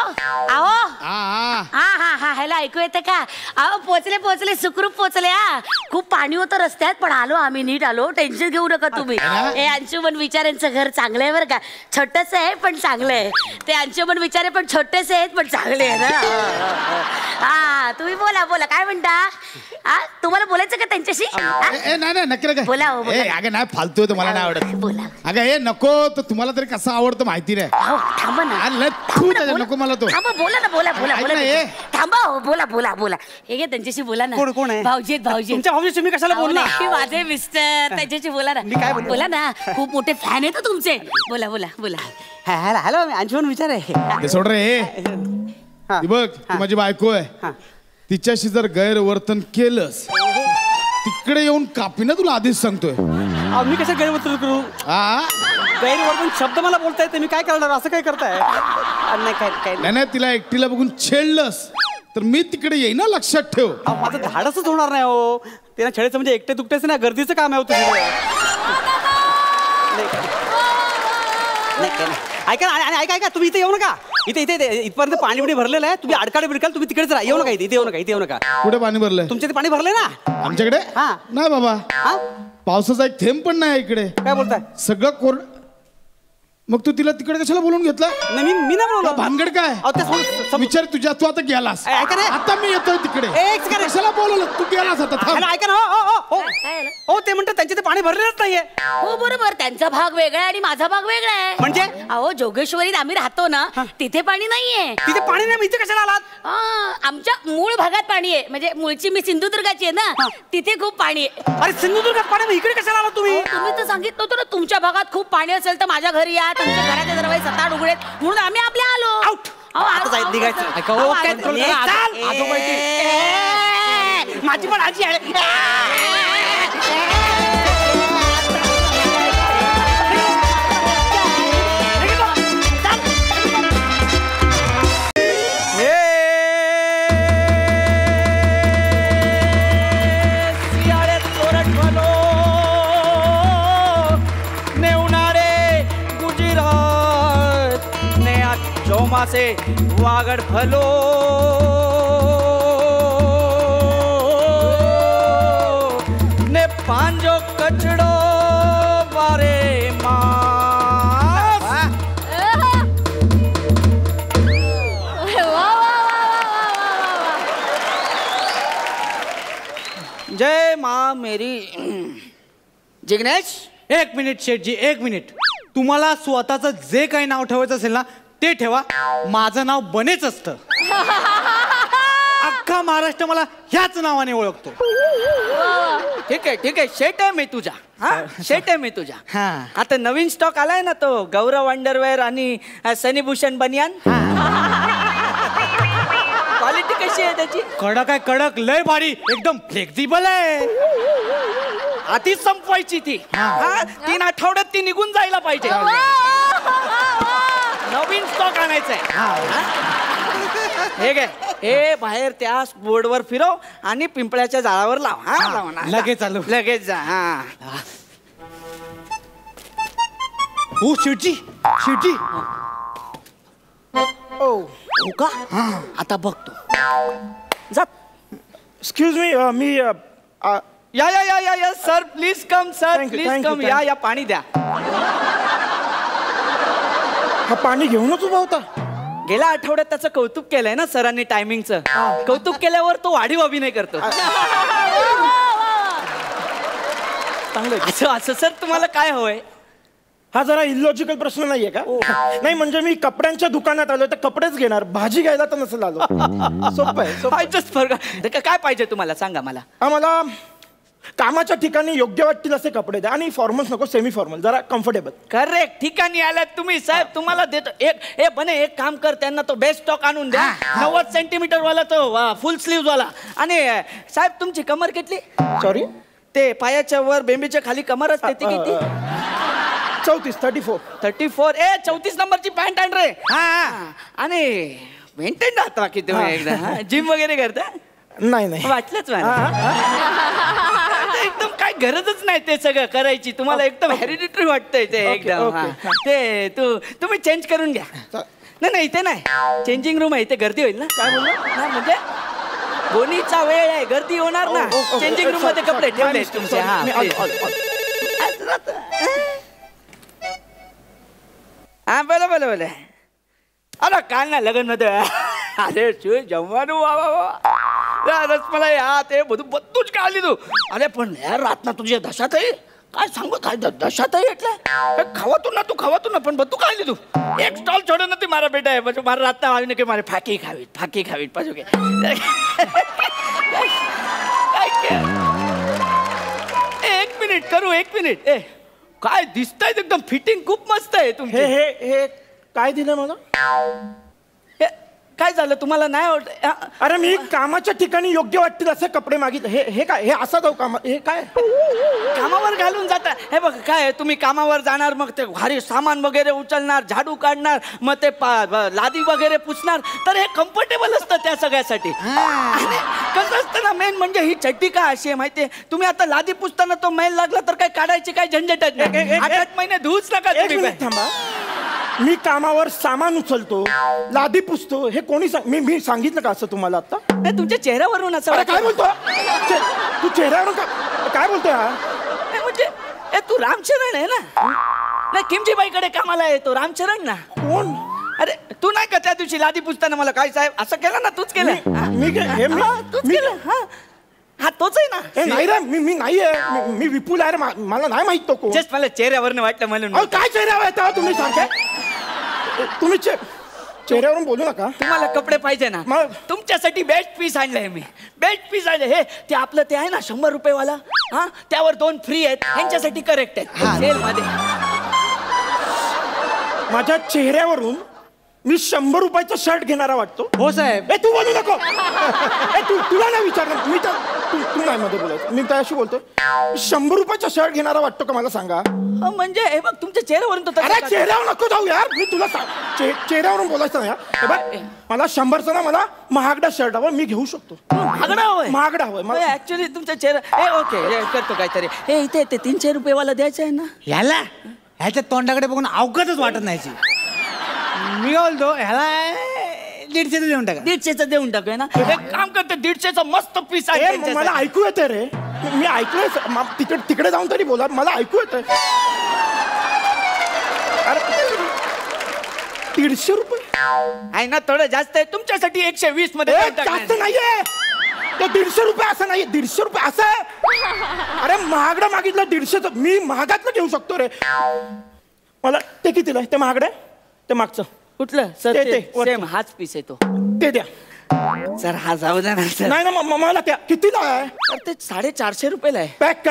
आहो हा हा हा हॅलो ऐकू येते का आहो पोचले सुखरूप पोचले. हा खूप पाणी होतं रस्त्यात पण आलो आम्ही नीट आलो. टेन्शन घेऊ नका तुम्ही. हे अंशुमन विचारांचं घर चांगलं आहे बरं का. छोटस आहे पण चांगलं आहे. ते अंशुमन विचारे पण छोटेसे आहेत पण चांगले आहे ना. हा तुम्ही बोला काय म्हणता. हा तुम्हाला बोलायचं का त्यांच्याशी. नाही नक्की नका. बोला हो, बोला. अगं नाही फालतू आहे तुम्हाला नाही आवडत. बोला अगं हे नको तर तुम्हाला तरी कसं आवडतं माहिती नाही. अहो, थांबा ना अरे लय थांबा ना, त्याच्या बोला. नको मला तो. थांबा बोला ना बोला ऐक ना, हे. थांबा हो बोला हे घे त्यांच्याशी बोला ना. कोण आहे? भाऊजी तुमच्या भाऊजी तुम्ही कशाला बोलला? माझे मिस्टर त्यांच्याशी बोला ना. मी काय बोलू? बोला ना खूप मोठे फॅन आहेत तुमचे. बोला हॅलो अंशुमन विचार आहे. ते सोड रे हे. ती बघ ती माझी बायको आहे. तिच्याशी जर गैरवर्तन केलंस तिकडे येऊन कापी ना तुला आधीच सांगतोय. मी कसं गैरवर्तन करू. हा गैरवर्तन शब्द मला बोलता येते. मी काय करणार असं काय करताय. नाही काय नाही तिला एकटीला बघून छेडलंस तर मी तिकडे येईन ना लक्षात ठेव. माझं धाडसच होणार नाही हो. त्यांना छेडायचं म्हणजे एकटे दुकटेच ना गर्दीचं काम आहे होतं. ऐका आणि ऐका तुम्ही इथे येऊ नका. इथे इथपर्यंत पाणी बिणी भरलेलं आहे. तुम्ही अडकाडे बिडकाल तुम्ही तिकडेच राहा. येऊ नका इथे येऊ नका. कुठे पाणी भरलंय तुमच्या इथे पाणी भरलंय ना. आमच्याकडे हा. नाही बाबा हा पावसाचा एक थेंब पण नाही इकडे. काय बोलताय. सगळं कोरड. मग तू तिला तिकडे कशाला बोलून घेतला. नाही मी नाही बोललो. भानगड काय अहो, ते सोड- विचार तुझ्या तू आता गेलास. ऐका रे. आता मी येतोय तिकडे. एक सेकंड. कशाला बोलवलं तू गेलास आता थांब. हॅलो, ऐका ना. हो ते म्हणतात त्यांचे ते पाणी भरलेलंच नाहीये. हो बरोबर त्यांचा भाग वेगळा आहे आणि माझा भाग वेगळा आहे. म्हणजे अहो जोगेश्वरीत आम्ही राहतो ना तिथे पाणी नाहीये. तिथे पाणी नाही. इथे कशाला आलात. आमच्या मूळ भागात पाणी आहे. म्हणजे मूळची मी सिंधुदुर्गाची आहे ना तिथे खूप पाणी आहे. अरे सिंधुदुर्गात पाणी इकडे कशाला आला तुम्ही. तुम्ही तर सांगितलं होतं ना तुमच्या भागात खूप पाणी असेल तर माझ्या घरी या. तुमच्या घराच्या दरवाजे 7-8 उघडेत म्हणून आम्ही आपल्या आलो. आउट. आता जायचं निघायचं. ऐका, हो, काय control करा. आजोबा इथे. माझी पण आजी आहे. से वागड़ फलो ने पांजो कचड़ो बारे मास. जय माँ मेरी. जिग्नेश एक मिनिट शेठजी एक मिनिट. तुम्हाला स्वतःचं जे काही नाव ठेवायचं असेल ना ते ठेवा. माझं नाव बनेच असतं. अख्खा महाराष्ट्र मला ह्याच नावाने ओळखतो. ठीक आहे शेट आहे मी तुझा. शेट आहे मी तुझा. हा. आता नवीन स्टॉक आलाय ना तो गौरव अंडरवेअर आणि सनीभूषण बनियान. क्वालिटी कशी आहे त्याची. कडक आहे कडक लय भारी एकदम फ्लेक्झिबल आहे. आधीच संपवायची ती. 3 आठवड्यात ती निघून जायला पाहिजे. नवीन स्टॉक आणायचंय. हे घे हे बाहेर त्या बोर्डवर फिरव आणि पिंपळ्याच्या झाडावर लाव. लाव ना. लगेच आलो. लगेच जा. हो शेठजी शेठजी. हो का. आता बघतो. जा. एक्सक्यूज मी मी या sir please come. Sir Thank you, please thank you, come. thank या पाणी द्या. हा पाणी घेऊनच उभा होता. गेल्या आठवड्यात त्याचं कौतुक केलंय ना सरांनी टायमिंगचं. कौतुक केल्यावर तो वाढीव अभिनय करतो. असं असं सर तुम्हाला काय हवंय? हा जरा इलॉजिकल प्रश्न नाहीये का? नाही म्हणजे मी कपड्यांच्या दुकानात आलो तर कपडेच घेणार, भाजी घ्यायला तर नसेल आलो. सोपं आहे. फरक काय पाहिजे तुम्हाला सांगा मला. मला कामाच्या ठिकाणी योग्य वाटतील असे कपडे द्या आणि फॉर्मल्स नको, सेमी फॉर्मल, जरा कम्फर्टेबल. करेक्ट ठिकाणी आलात तुम्ही साहेब. तुम्हाला देतो एक बने एक काम कर, त्यांना तो बेस्ट स्टॉक आणून द्या. 90 सेंटीमीटर वाला तो फुल स्लीव्ह वाला. आणि साहेब तुमची कमर किती? सॉरी ते पायाच्या वर बेंबीच्या खाली कमर असते ती किती? 34. 34. 34 नंबरची पॅन्ट आण रे. आणि मेंटेन राहता बाकी तुम्ही एकदा जिम वगैरे करता? नाही वाटलंच एकदम काय गरजच नाही ते सगळं करायची. तुम्हाला एकदम हेरिडिटरी वाटतंय ते एकदम. ते तुम्ही चेंज करून घ्या. नाही इथे नाही, चेंजिंग रूम आहे, इथे गर्दी होईल ना. काय बोलला? म्हणजे गोणीचा वेळ आहे, गर्दी होणार ना. चेंजिंग रूम मध्ये कपडे ठेवले तुमचे. હા ભલે અરે કાલના લગ્ન मध्ये અરે શું જમવાનું વા રસમલાઈ હા તે બધું જ કાઢી લીધું. અરે પણ યાર રાતના તુજે દશા થઈ. काय सांगू काय दशा થઈ એટલે ખાવાતું ન પણ બધું ખાઈ લીધું. એક સ્ટોલ છોડ્યો નથી મારા બેટાએ. પછી મારા રાતના આવીને કે મારે ફાકી ખાવી પાછું કે એક મિનિટ એ काय दिसतंय एकदम फिटिंग खूप मस्त आहे तुमची. हे काय दिलं मला? काय झालं तुम्हाला नाही आवडत? अरे मी कामाच्या ठिकाणी योग्य वाटतील असे कपडे मागितले. हे काय? हे असं जाऊ काम? हे काय कामावर घालून जाता? हे बघ काय तुम्ही कामावर जाणार, मग ते भारी सामान वगैरे उचलणार, झाडू काढणार, मग ते लादी वगैरे पुसणार, तर हे कम्फर्टेबल असतं त्या सगळ्यासाठी. कसं असतं ना, मेन म्हणजे ही चड्डी का अशी आहे माहितीये? तुम्ही आता लादी पुसताना तो मैल लागला तर काय काढायची काय झंझटच नाही. 8 महिने धुवूच नका तुम्ही. थांबा, मी कामावर सामान उचलतो, लादी पुसतो, हे कोणी मी सांगितलं का असं तुम्हाला आता? तुमच्या चेहऱ्यावरून असं काय बोलतो तू? चेहऱ्यावरून काय बोलतोय? म्हणजे तू रामचरण आहे ना? किमजीबाईकडे कामाला येतो रामचरण ना. कोण? अरे तू नाही का त्या दिवशी लादी पुसताना मला काय साहेब असं केलं ना? तूच केलं. तूच केलं. हा तोच आहे ना? नाही रे, मी नाहीये. मी विपुल आहे रे. मला नाही माहित तो कोण. जस्ट मला चेहऱ्यावरनं वाटलं म्हणून. काय चेहऱ्यावर येतं तुम्ही? सारखे तुम्ही चेहऱ्यावरून बोलू नका. तुम्हाला कपडे पाहिजे ना? तुमच्यासाठी बेस्ट पीस आणलंय मी. बेस्ट पीस आणले. हे ते आपलं ते आहे ना 100 रुपये वाला, हा त्यावर 2 फ्री आहेत. यांच्यासाठी करेक्ट आहेत सेल मध्ये. माझ्या चेहऱ्यावरून मी 100 रुपयाचा शर्ट घेणारा वाटतो? हो साहेब. तू बोलू नको. तुला नाही विचारलं मी तर. तू नाही मध्ये बोलायचं. मी त्याशी बोलतो. 100 रुपयाचा शर्ट घेणारा वाटतो का मला सांगा? म्हणजे हे बघ तुमच्या चेहऱ्यावरून तो. अरे चेहऱ्यावर नको जाऊ यार. मी तुला चेहऱ्यावरून बोलायचं नाही. हे बघ मला 100चा ना मला महागडा शर्ट हवा. मी घेऊ शकतो. महागडा हवंय मला. ऍक्च्युली तुमच्या चेहरा ओके करतो काहीतरी. हे इथे 300 रुपये वाला द्यायचं आहे ना ह्याला. ह्याच्या तोंडाकडे बघून अवकाशच वाटत नाही. मी बोलतो ह्याला 150 देऊन टाका. 150 देऊन टाकूया ना. एक काम करते 150 मस्त पीस आहे. मला ऐकू येते रे. मी ऐकलंय. तिकडे जाऊन तरी बोला. मला ऐकू येतंय. अरे 150 रुपये आहे ना? थोडं जास्त आहे तुमच्यासाठी. 120 मध्ये जास्त नाहीये. तो 150 रुपये असं नाही. 150 रुपये असं आहे. अरे महागडं मागितलं 150. मी महागातलं घेऊ शकतो रे. मला ते कितीला आहे? ते महागडं आहे ते मागचं कुठलं? सर ते सेम हाच पीस आहे तो. ते द्या. सर हा जाऊ द्या ना. नाही ना मला त्या कितीला आहे? ते 450 रुपयाला आहे. पॅक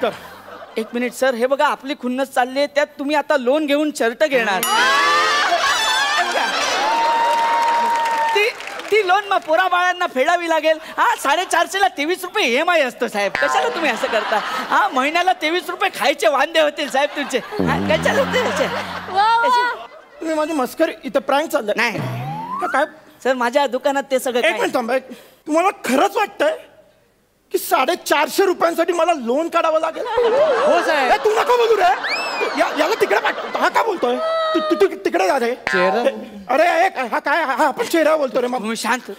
कर. 1 मिनिट सर. हे बघा आपली खुन्नस चालली आहे. त्यात तुम्ही आता लोन घेऊन शर्ट घेणार. ती लोन मग पोरा बाळांना फेडावी लागेल. हा 450ला 23 रुपये EMI असतो साहेब. कशाला तुम्ही असं करता? हा महिन्याला 23 रुपये खायचे वांदे होतील साहेब तुमचे. कशाला तुम्ही माझी मस्करी इथं प्रँक चाललंय? नाही काय सर माझ्या दुकानात ते सगळं. एक मिनिट थांबा. तुम्हाला खरंच वाटतंय की 450 रुपयांसाठी मला लोन काढावं लागेल. हो साहेब. ए, तू नका बोलू रे. याला तिकडे पाठव. हा का बोलतोय तू तिकडे जा रे. चेहरा. अरे हा काय हा आपण चेहरा बोलतो रे. मग तुम्ही शांत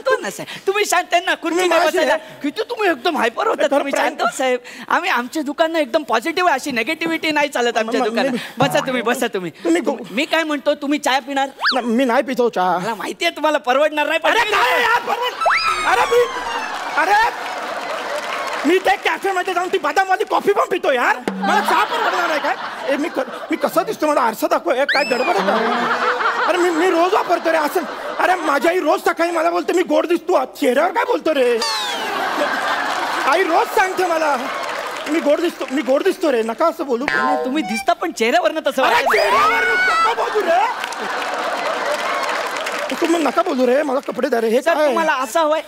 हो ना साहेब. तुम्ही शांत त्यांना तुम्ही माझ्याशी बसायला किती तुम्ही एकदम हायपर होता. खरं तुम्ही शांत हो साहेब. आमच्या दुकान एकदम पॉझिटिव्ह आहे, अशी नेगेटिव्हिटी नाही चालत आमच्या दुकानात. बसा तुम्ही. मी काय म्हणतो, तुम्ही चाय पिणार? मी नाही पितो चहा. मला माहितीये तुम्हाला परवडणार नाही. अरे काय यार मी त्या कॅफे मध्ये जाऊन ती बदामवाली कॉफी पण पितो यार. मला चहा परवडणार आहे काय? मी कसं दिसतो, मला आरसा दाखव. काय गडबड आहे का? अरे मी रोज वापरतो रे असं. अरे माझी आई रोज सकाळी मला बोलते मी गोड दिसतो. चेहऱ्यावर काय बोलतो रे? आई रोज सांगते मला मी गोड दिसतो रे. नका असं बोलू. तुम्ही दिसता पण चेहऱ्यावर तसं. तुम्ही नका बोलू रे. मला कपडे द्या रे. हे काय तुम्हाला असं हवंय?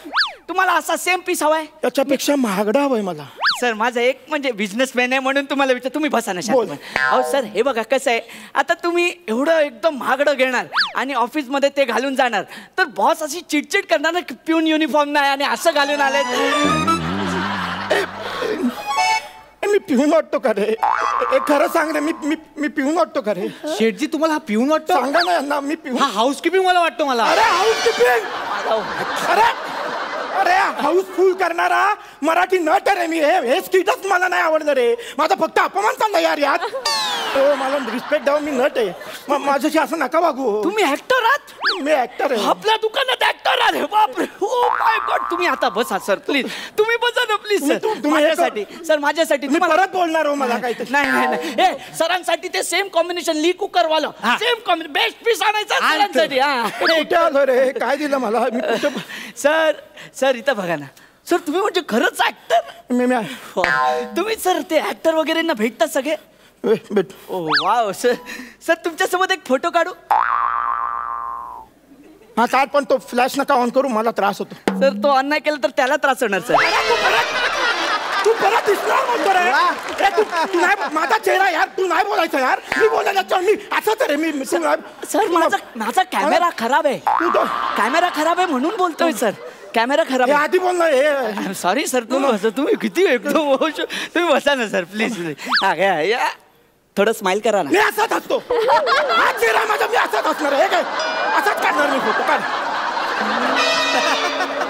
तुम्हाला असा सेम पीस हवाय? त्याच्यापेक्षा महागडा हवाय मला. सर माझा एक म्हणजे बिझनेसमॅन आहे म्हणून तुम्हाला विचार. तुम्ही बसा ना शांत. अहो सर हे बघा कसं आहे, आता तुम्ही एवढं एकदम महागडं घेणार आणि ऑफिसमध्ये ते घालून जाणार तर बॉस अशी चिडचिड करणार ना, पिऊन युनिफॉर्म नाही आणि असं घालून आले. मी पिऊन वाटतो का रे? खरं सांग रे. मी पिऊन वाटतो का रे? शेठजी तुम्हाला हा पिऊन वाटतो? सांगा ना यांना. मी पिऊन. हा हाऊसकीपिंग मला वाटतो मला. अरे हाऊसकीपिंग. अरे हाऊसफुल करणारा मराठी नट रे मी. हे स्किटच मला नाही आवडलं रे. माझा फक्त अपमान चालला यार यात. मला रिस्पेक्ट द्यावं. मी नट आहे. माझ्याशी असं नका वागू. तुम्ही ऍक्टर आहात? मी ऍक्टर आहे. आपल्या दुकानात ऍक्टर आले. बापरे. Oh my God. तुम्ही आता बसा सर प्लीज. तुम्ही बसा ना प्लीज सर. माझ्यासाठी सर, माझ्यासाठी. मी परत बोलणार हो. मला काही नाही. सरांसाठी ते सेम कॉम्बिनेशन ली कुकर वाला सेम कॉम्बिनेशन बेस्ट पीस आणायचा सरांसाठी. कुठे आलो रे? काय दिलं मला? सर इथं बघा ना सर. तुम्ही म्हणजे खरंच ऍक्टर. तुम्ही सर ते ऍक्टर वगैरे ना भेटतात सगळे. ओ वाव सर तुमच्यासोबत एक फोटो काढू? हा काढ, पण तो फ्लॅश नका ऑन करू. मला त्रास होतो. सर तो ऑन नाही केला तर त्याला त्रास होणार सर. तू परत दिसणार म्हणतो रे. तू नाही माझा चेहरा यार. तू नाही बोलायचं यार. मी बोलायला मी असंच रे. मी सर माझा कॅमेरा खराब आहे. कॅमेरा खराब आहे म्हणून बोलतोय सर. कॅमेरा खराब आहे. आधी बोलणार. Sorry sir. तुम्ही किती एकदम तुम्ही बसा ना सर प्लीज. या थोडं स्माइल करा ना. मी असाच असतो. हा चेहरा माझा. मी असाच असणार. हे काय असाच काढणार मी फोटो. काढ.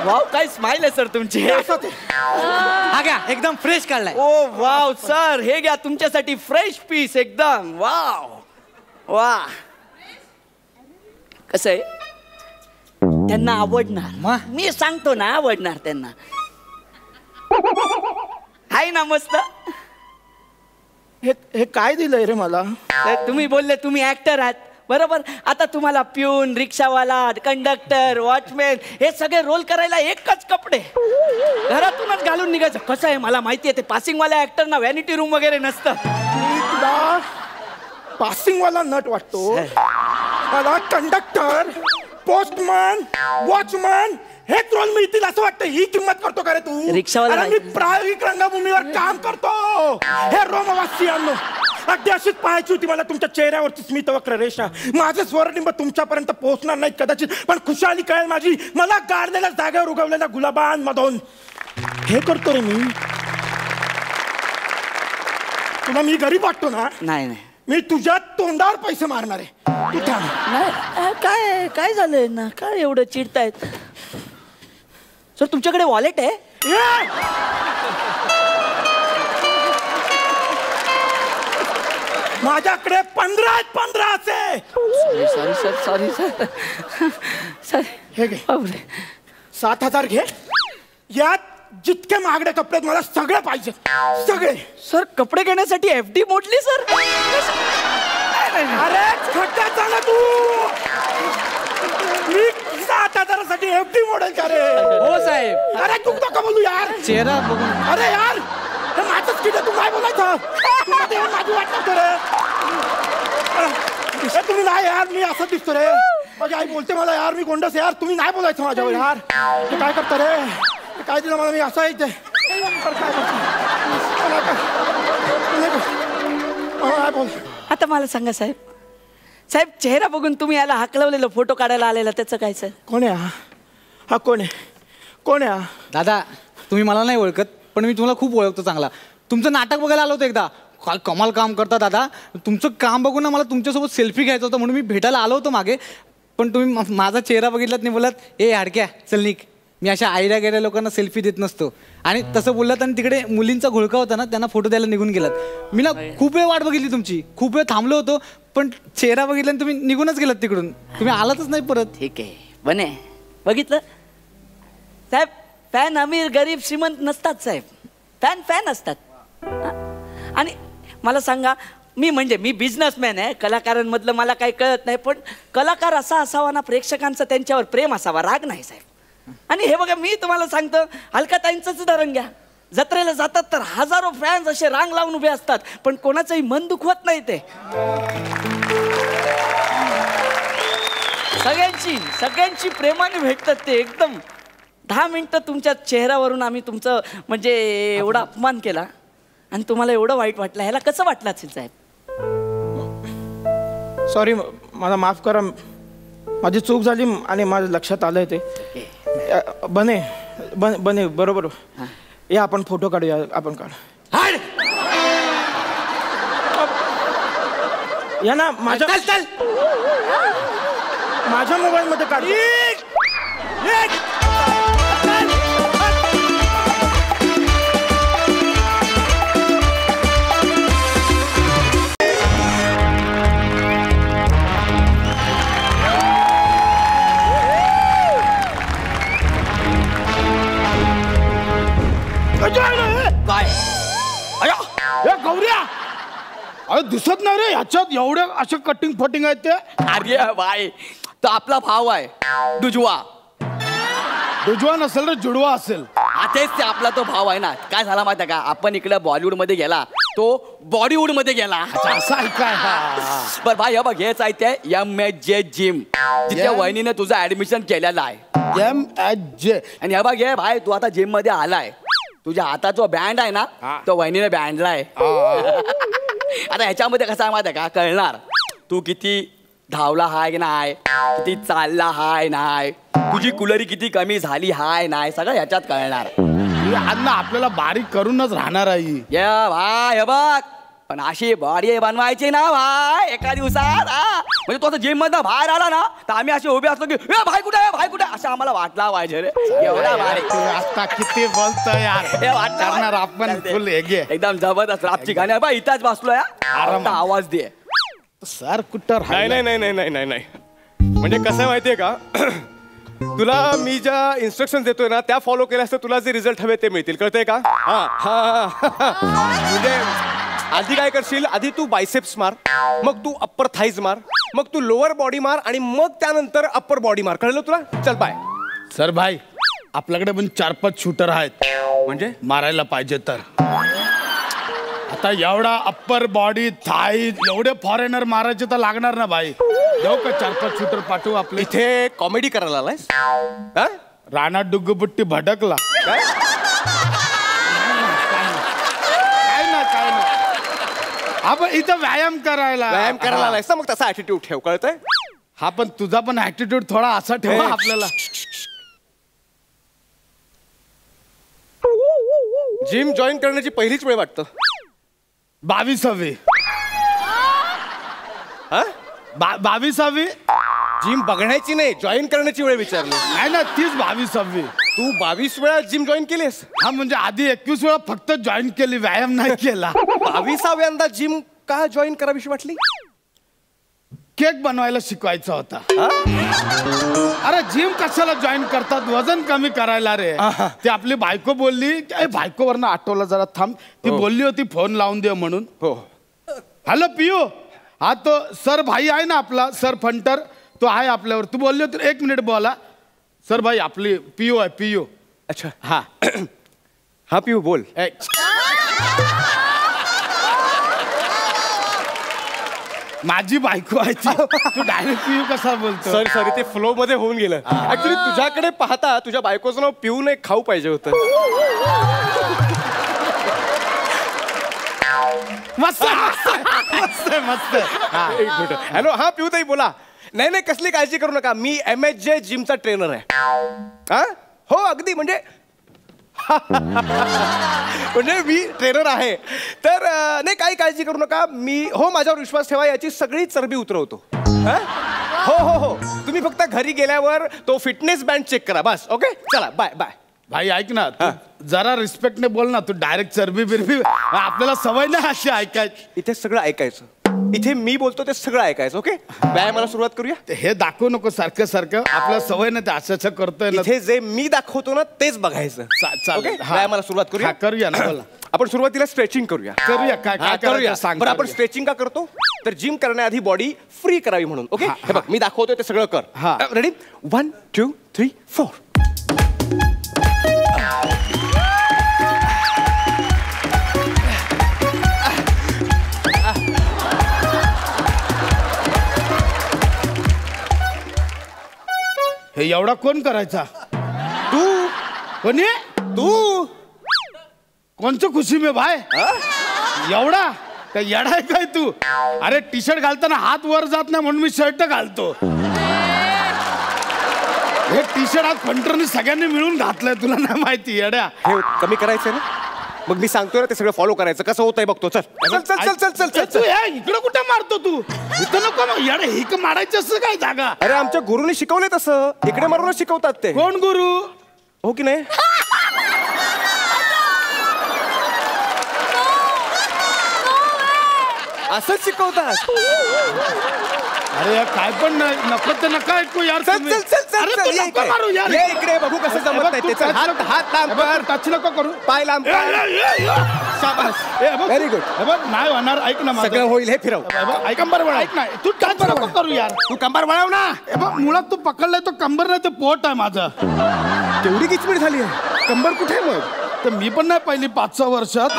वाव काय स्माइल आहे सर तुमची. हा घ्या एकदम फ्रेश काढलाय. ओ वाव सर हे घ्या तुमच्यासाठी फ्रेश पीस एकदम. वाव वा. कसं आहे त्यांना आवडणार. मी सांगतो ना आवडणार त्यांना. आहे ना मस्त. हे काय दिलंय रे मला? तुम्ही बोलले तुम्ही ऍक्टर आहात बरोबर. आता तुम्हाला पिऊन, रिक्षावाला, कंडक्टर, वॉचमॅन हे सगळे रोल करायला एकच कपडे घरातूनच घालून निघायचं. कसं आहे मला माहिती आहे ते पासिंगवाल्या ऍक्टर ना व्हॅनिटी रूम वगैरे नसतं. तुला पासिंगवाला नट वाटतो? मला कंडक्टर, पोस्टमन, वॉचमन हेच रोल मिळतील असं वाटतं. ही किंमत करतो का रे तू? रिक्षावाला मी प्रायोगिक रंगभूमीवर काम करतो. हे रोमवासियांनो, अगदी अशीच पाहायची होती मला तुमच्या चेहऱ्यावरची स्मितवक्र रेषा. माझं स्वरनिंब तुमच्यापर्यंत पोहोचणार नाही कदाचित, पण खुशाली कळेल माझी मला गाडलेल्या जागेवर उगवलेल्या गुलाबांमधून. हे करतो रे मी. तुला मी गरीब वाटतो ना? नाही. मी तुझ्या तोंडावर पैसे मारणार आहे. तू थांब. काय झालंय ना? काय एवढं चिडतायत सर? तुमच्याकडे वॉलेट आहे? माझ्याकडे 15 असे. Sorry sir. हे घे 7,000 घे. यात जितके महागडे कपडे मला सगळे पाहिजे. सगळे. सर कपडे घेण्यासाठी FD मोडली सर? अरे खड्ड्यात ना तू. मी 7,000साठी FD मोडेल का रे? हो साहेब. अरे तू नका बोलू यार. चेहरा बघून. अरे यार हे माझंच किती. तू काय बोलायचं? माझी वाट नव्हतं रे. तुम्ही नाही यार. मी असं दिसतो रे. माझी आई बोलते मला यार मी गोंडस यार. तुम्ही नाही बोलायचं माझ्यावर यार. हे काय करता रे? काय दिलं मला? मी असं आहे ते काय बोल. आता मला सांगा साहेब चेहरा बघून तुम्ही याला हाकलवलेलं फोटो काढायला आलेला त्याचं काय सर? कोण आहे हा? कोण आहे? दादा तुम्ही मला नाही ओळखत, पण मी तुम्हाला खूप ओळखतो चांगला. तुमचं नाटक बघायला आलो होतो एकदा. काय कमाल काम करता दादा. तुमचं काम बघून ना मला तुमच्यासोबत सेल्फी घ्यायचं होतं, म्हणून मी भेटायला आलो होतो मागे. पण तुम्ही माझा चेहरा बघितलात नाही, बोललात ए हाडक्या चल निक. मी अशा आईला गेल्या लोकांना सेल्फी देत नसतो. आणि तसं बोललात आणि तिकडे मुलींचा घोळका होता ना, त्यांना फोटो द्यायला निघून गेलात. मी ना खूप वेळ वाट बघितली तुमची, खूप वेळ थांबलो होतो, पण चेहरा बघितला आणि तुम्ही निघूनच गेलात तिकडून. तुम्ही आलातच नाही परत. ठीक आहे बने, बघितलं साहेब, फॅन अमीर गरीब श्रीमंत नसतात साहेब, फॅन फॅन असतात. आणि मला सांगा, मी बिझनेसमॅन आहे, कलाकारांमधलं मला काही कळत नाही, पण कलाकार असा असावा ना, प्रेक्षकांचं त्यांच्यावर प्रेम असावा, राग नाही साहेब. आणि हे बघा, मी तुम्हाला सांगतो, अलकाताईंचंच उदाहरण घ्या. जत्रेला जातात तर हजारो फॅन्स असे रांग लावून उभे असतात, पण कोणाचंही मन दुखवत नाही ते. सगळ्यांची प्रेमाने भेटतात ते. एकदम 10 मिनिटं तुमच्या चेहऱ्यावरून आम्ही तुमचं म्हणजे एवढा अपमान केला आणि तुम्हाला एवढं वाईट वाटलं. ह्याला कसं वाटलं असेल साहेब? सॉरी, मला माफ करा, माझी चूक झाली आणि माझ्या लक्षात आलंय ते. बने बरोबर. या आपण फोटो काढूया. आपण काढ या ना. माझ्या मोबाईल मध्ये काढ. गौऱ्या, अरे दिसत नाही रे ह्याच्यात एवढे असे कटिंग फटिंग आहेत ते. अरे बाय, तो आपला भाव आहे दुजवा. दुजवा नसेल रे, जुडवा असेल. तेच ते आपला तो भाव आहे ना. काय झाला माहिती आहे का, आपण इकडे बॉलिवूड मध्ये गेला, तो बॉलिवूड मध्ये गेला. असं आहे काय? बरं भाई, बघ हेच आहे ते MHJ जिम, जिथे वहिनीने तुझं ऍडमिशन केलेलं आहे. MHJ. आणि हे बघ हे भाई, तू आता जिम मध्ये आलाय, तुझ्या हातात जो बँड आहे ना, तो वहिनीने बँडलाय. आता ह्याच्यामध्ये कसं आहे माहिती आहे का, कळणार तू किती धावला हाय नाही, किती चालला हाय नाही, तुझी कुलरी किती कमी झाली हाय नाही, सगळं ह्याच्यात कळणार. अन्न आपल्याला बारीक करूनच राहणार आहे. ये भाई, हे बघ, पण अशी बॉडी बनवायची ना भाई एका दिवसात. म्हणजे तो जिम मधनं बाहेर आला ना, तर आम्ही असे उभे असतो की भाई कुठे आहे, भाई कुठे, असं आम्हाला वाटला पाहिजे रे. एवढा भारी. आता किती बोलतो यार. हे वाटणार आपण फुल एकदम जबरदस्त रापची गाणी. बाई इथंच बसलोय, आवाज दे. सर कुठं? नाही, म्हणजे कसं आहे माहितीये का, तुला मी ज्या इन्स्ट्रक्शन देतोय ना, त्या फॉलो केल्यास तर तुला जे रिझल्ट हवे ते मिळतील. कळतंय का? म्हणजे आधी काय करशील, आधी तू बायसेप्स मार, मग तू अप्पर थाईज मार, मग तू लोअर बॉडी मार, आणि मग त्यानंतर अप्पर बॉडी मार. कळलं तुला? चल बाय. सर भाई, आपल्याकडे पण 4-5 शूटर आहेत, म्हणजे मारायला पाहिजे तर. आता एवढा अप्पर बॉडी थाई एवढे फॉरेनर मारायचे तर लागणार ना भाई. देऊ का 4-5 शूटर पाठवू आपले? इथे कॉमेडी करायला आलायस? राणा डुग्गुबुट्टी भडकला. काय ना आपण इथं व्यायाम करायला आलायस ना, मग तसा ऍटिट्यूड ठेव. कळतंय? हा, पण तुझा पण ऍटिट्यूड थोडा असा ठेवा आपल्याला. जिम जॉईन करण्याची पहिलीच वेळ वाटतं 22वी. 22वी जिम बघण्याची नाही, जॉईन करण्याची वेळ विचारली. नाही ना, तीच 22वी. तू 22 वेळा जिम जॉईन केलीस? हा, म्हणजे आधी 21 वेळा फक्त जॉईन केली, व्यायाम नाही केला. 22व्यांदा जिम का जॉईन करावीशी वाटली? केक बनवायला शिकवायचा होता. अरे जिम कशाला जॉईन करतात, वजन कमी करायला रे. ती आपली बायको बोलली, बायकोवरनं आठवलं जरा थांब, ती बोलली होती फोन लावून दे म्हणून. हो. हॅलो पियू, हा तो सर भाई आहे ना आपला, सर फंटर, तो आहे आपल्यावर. तू बोलली होती 1 मिनिट बोला. सर भाई आपली पियू आहे, पियू. अच्छा, हा हा पियू बोल. माझी बायको आहे ती. तू डायरेक्ट पियू कसा बोलतो? सॉरी, ते फ्लो मध्ये होऊन गेलं. ऍक्च्युली तुझ्याकडे पाहता तुझ्या बायकोचं नाव पिऊन एक खाऊ पाहिजे होतं. मस्त मस्त. हॅलो, हा पिऊ ताई बोला. नाही, कसली काळजी करू नका, मी MHJ जिमचा ट्रेनर आहे. हा हो, अगदी म्हणजे म्हणजे मी ट्रेनर आहे. तर नाही, काही काळजी करू नका. मी माझ्यावर विश्वास ठेवा, याची सगळी चरबी उतरवतो. हो. तुम्ही फक्त घरी गेल्यावर तो फिटनेस बँड चेक करा बस. ओके, चला बाय बाय. भाई ऐक ना, तू जरा रिस्पेक्टने बोल ना. तू डायरेक्ट चरबी बिरबी, आपल्याला सवय नाही अशी ऐकायची. इथे सगळं ऐकायचं. इथे मी बोलतो ते सगळं ऐकायचं. ओके, व्यायामाला सुरुवात करूया. हे दाखवू नको सारखं सारखं, आपल्याला सवय नाही ते असं करतोय ना. इथे जे मी दाखवतो ना तेच बघायचं. चालेल. ओके, व्यायामाला सुरुवात करूया. करूया ना, बोला. आपण सुरुवातीला स्ट्रेचिंग करूया. काय काय करूया. सांग. बरं, आपण स्ट्रेचिंग का करतो? तर जिम करण्याआधी बॉडी फ्री करावी म्हणून. ओके, हे बघ मी दाखवतोय ते सगळं कर. रेडी? 1 2 3 4. हे एवढा कोण करायचा? तू कोणी? तू कोणचं खुशी में भाई? एवढा काय येडा आहे काय तू? अरे टी शर्ट घालताना हात वर जात नाही म्हणून मी शर्ट घालतो. हे टी शर्ट आज फंटरने सगळ्यांनी मिळून घातलंय, तुला नाही माहिती येड्या. हे कमी करायचंय ना, मग मी सांगतोय ना ते सगळं फॉलो करायचं. कसं होतंय बघतो. चल चल चल चल चल चल तू इकडे कुठे मारतो तू? इथं नको ना येडे, हिक मारायची असं काय जागा? अरे आमच्या गुरुने शिकवले तसं, इकडे मारूनच शिकवतात ते. कोण गुरु? हो की नाही? असंच शिकवतात. अरे काय पण नको ते नका ऐकू यार. चल चल चल चल अरे तू नको मारू यार. ये इकडे बघू कसं जमत नाही ते. चल, हात हात लांब कर. टच नको करू. पाय लांब कर. शाबास. Very good. हे बघ नाही होणार. ऐक ना माझं. सगळं होईल. हे फिरव. ऐक कंबर वळा. ऐक ना, तू टच नको करू यार. तू कंबर वळव ना. हे बघ मुळात तू पकडलाय तो कंबर नाही, ते पोट आहे माझं. तेवढी किचमीड झाली आहे. कंबर कुठे मग? तर मी पण नाही पहिली 5-6 वर्षात.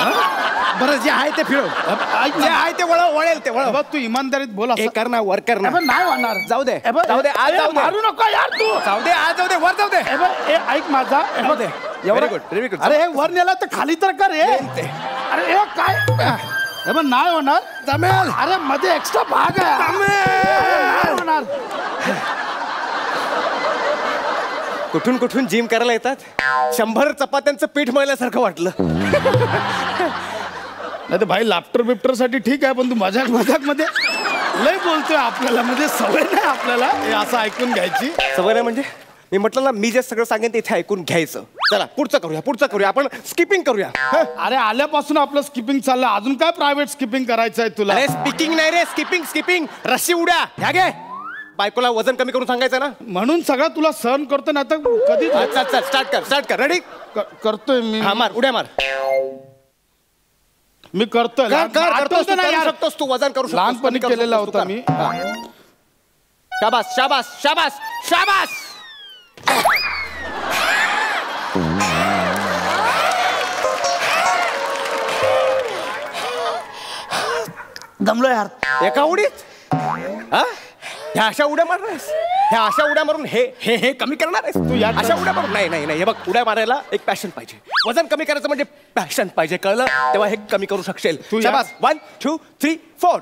बरं, जे आहे ते फिरव. जे आहे ते वळेल ते वळव. बघ तू इमानदारीत बोल. हे कर ना, वर कर ना. नाही होणार. जाऊ दे, जाऊ दे, आज जाऊ दे. मारू नको यार तू. जाऊ दे, आज जाऊ दे, वर जाऊ दे. ऐक माझा. Very good, very good. अरे हे वर नेला तर खाली तर कर. अरे हे काय? हे बघ नाही होणार. जमेल. अरे मध्ये एक्स्ट्रा भाग आहे. नाही होणार. कुठून कुठून जिम करायला येतात. 100 चपात्यांचं पीठ मळल्यासारखं वाटलं. नाही तर भाई लाफ्टर बिफ्टर साठी ठीक आहे, पण तू मजाक मध्ये लय बोलतोय. आपल्याला म्हणजे सवय नाही आपल्याला हे असं ऐकून घ्यायची. सवय नाही म्हणजे? मी म्हटलं ना, मी जे सगळं सांगेन ते इथे ऐकून घ्यायचं. चला पुढचं करूया. आपण स्किपिंग करूया. अरे आल्यापासून आपलं स्किपिंग चाललं, अजून काय प्रायव्हेट स्किपिंग करायचं आहे तुला? अरे स्पीकिंग नाही रे, स्किपिंग. रस्सी उड्या. ह्या घे. बायकोला वजन कमी करून सांगायचं ना. म्हणून सगळं तुला सहन करतो ना. आता कधी चल स्टार्ट कर. रेडी? करतोय मी. हा, मार उड्या मार. मी करतोय. करतोस तू, वजन करू शकतो. लहानपणी केलेला होता मी. शाबास शाबास शाबास शाबास. दमलो यार. एका उडीत ह्या अशा उड्या मारणारेस? ह्या अशा उड्या मारून हे कमी करणार आहेस तू? या अशा उड्या मारून नाही. हे बघ, उड्या मारायला एक पॅशन पाहिजे. वजन कमी करायचं म्हणजे पॅशन पाहिजे, कळलं? तेव्हा हे कमी करू शकशील. तू शाबास. 1 2 3 4.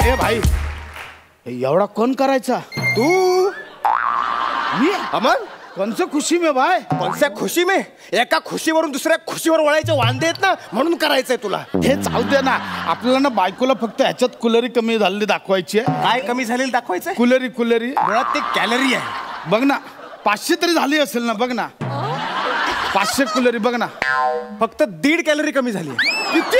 ए भाई, एवढा कोण करायचा? तू. मी? अमन, कोणचं खुशी में भाई? कोणत्या खुशी में? एका खुशीवरून दुसऱ्या खुशीवर वळायचे वांदे आहेत ना, म्हणून करायचंय तुला. हे चालू दे ना. आपल्याला ना बायकोला फक्त ह्याच्यात कुलरी कमी झालेली दाखवायची आहे. काय कमी झालेली दाखवायचंय? कुलरी मुळात ते कॅलरी आहे. बघ ना, 500 तरी झाली असेल ना. बघ ना, 500 कुलरी बघ ना. फक्त 1.5 कॅलरी कमी झाली. किती?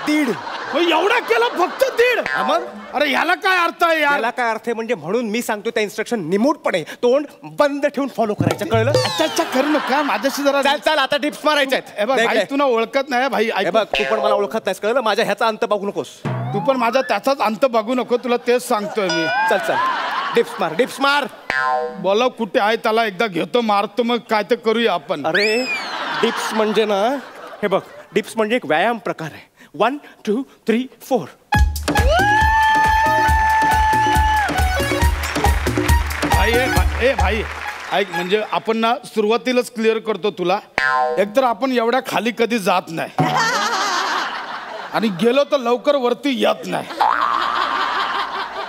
1.5. एवढा केलं फक्त 1.5? अमन, अरे याला काय अर्थ आहे यार? याला काय अर्थ आहे म्हणजे, म्हणून मी सांगतो त्या इन्स्ट्रक्शन निमूटपणे तोंड बंद ठेवून फॉलो करायचं, कळलं? अच्छा करू नका. माझ्याशी जरा चल आता टिप्स मारायच्या भाई. तू ना ओळखत नाही भाई. बघ, तू पण मला ओळखत नाहीस, कळलं? माझ्या ह्याचा अंत बघू नकोस. तू पण माझा त्याचाच अंत बघू नको. तुला तेच सांगतोय मी. चल डिप्स मार. बोलाव कुठे आहे त्याला एकदा घेतो, मारतो, मग काय ते करूया आपण. अरे डिप्स म्हणजे ना, हे बघ, डिप्स म्हणजे एक व्यायाम प्रकार आहे. 1 2 3 4. भाई ऐक, म्हणजे आपण ना सुरुवातीलाच क्लिअर करतो तुला. एकतर आपण एवढ्या खाली कधी जात नाही, आणि गेलो तर लवकर वरती येत नाही.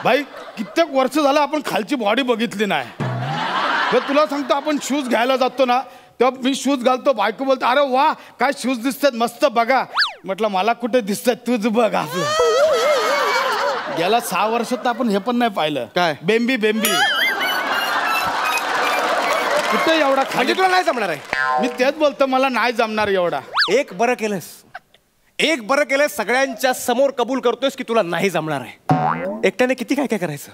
भाई कित्येक वर्ष झालं आपण खालची बॉडी बघितली नाही. तर तुला सांगतो आपण शूज घ्यायला जातो ना तेव्हा मी शूज घालतो, बायको बोलतो अरे वा काय शूज दिसतात मस्त बघा. म्हटलं मला कुठे दिसतात तूच बघ आपलं. गेल्या 6 वर्षात आपण हे पण नाही पाहिलं काय? बेंबी कुठे एवढा खाली म्हणजे तुला नाही जमणार आहे. मी तेच बोलतो मला नाही जमणार एवढा. एक बरं केलंस सगळ्यांच्या समोर कबूल करतोयस की तुला नाही जमणार आहे. एकट्याने किती काय काय करायचं.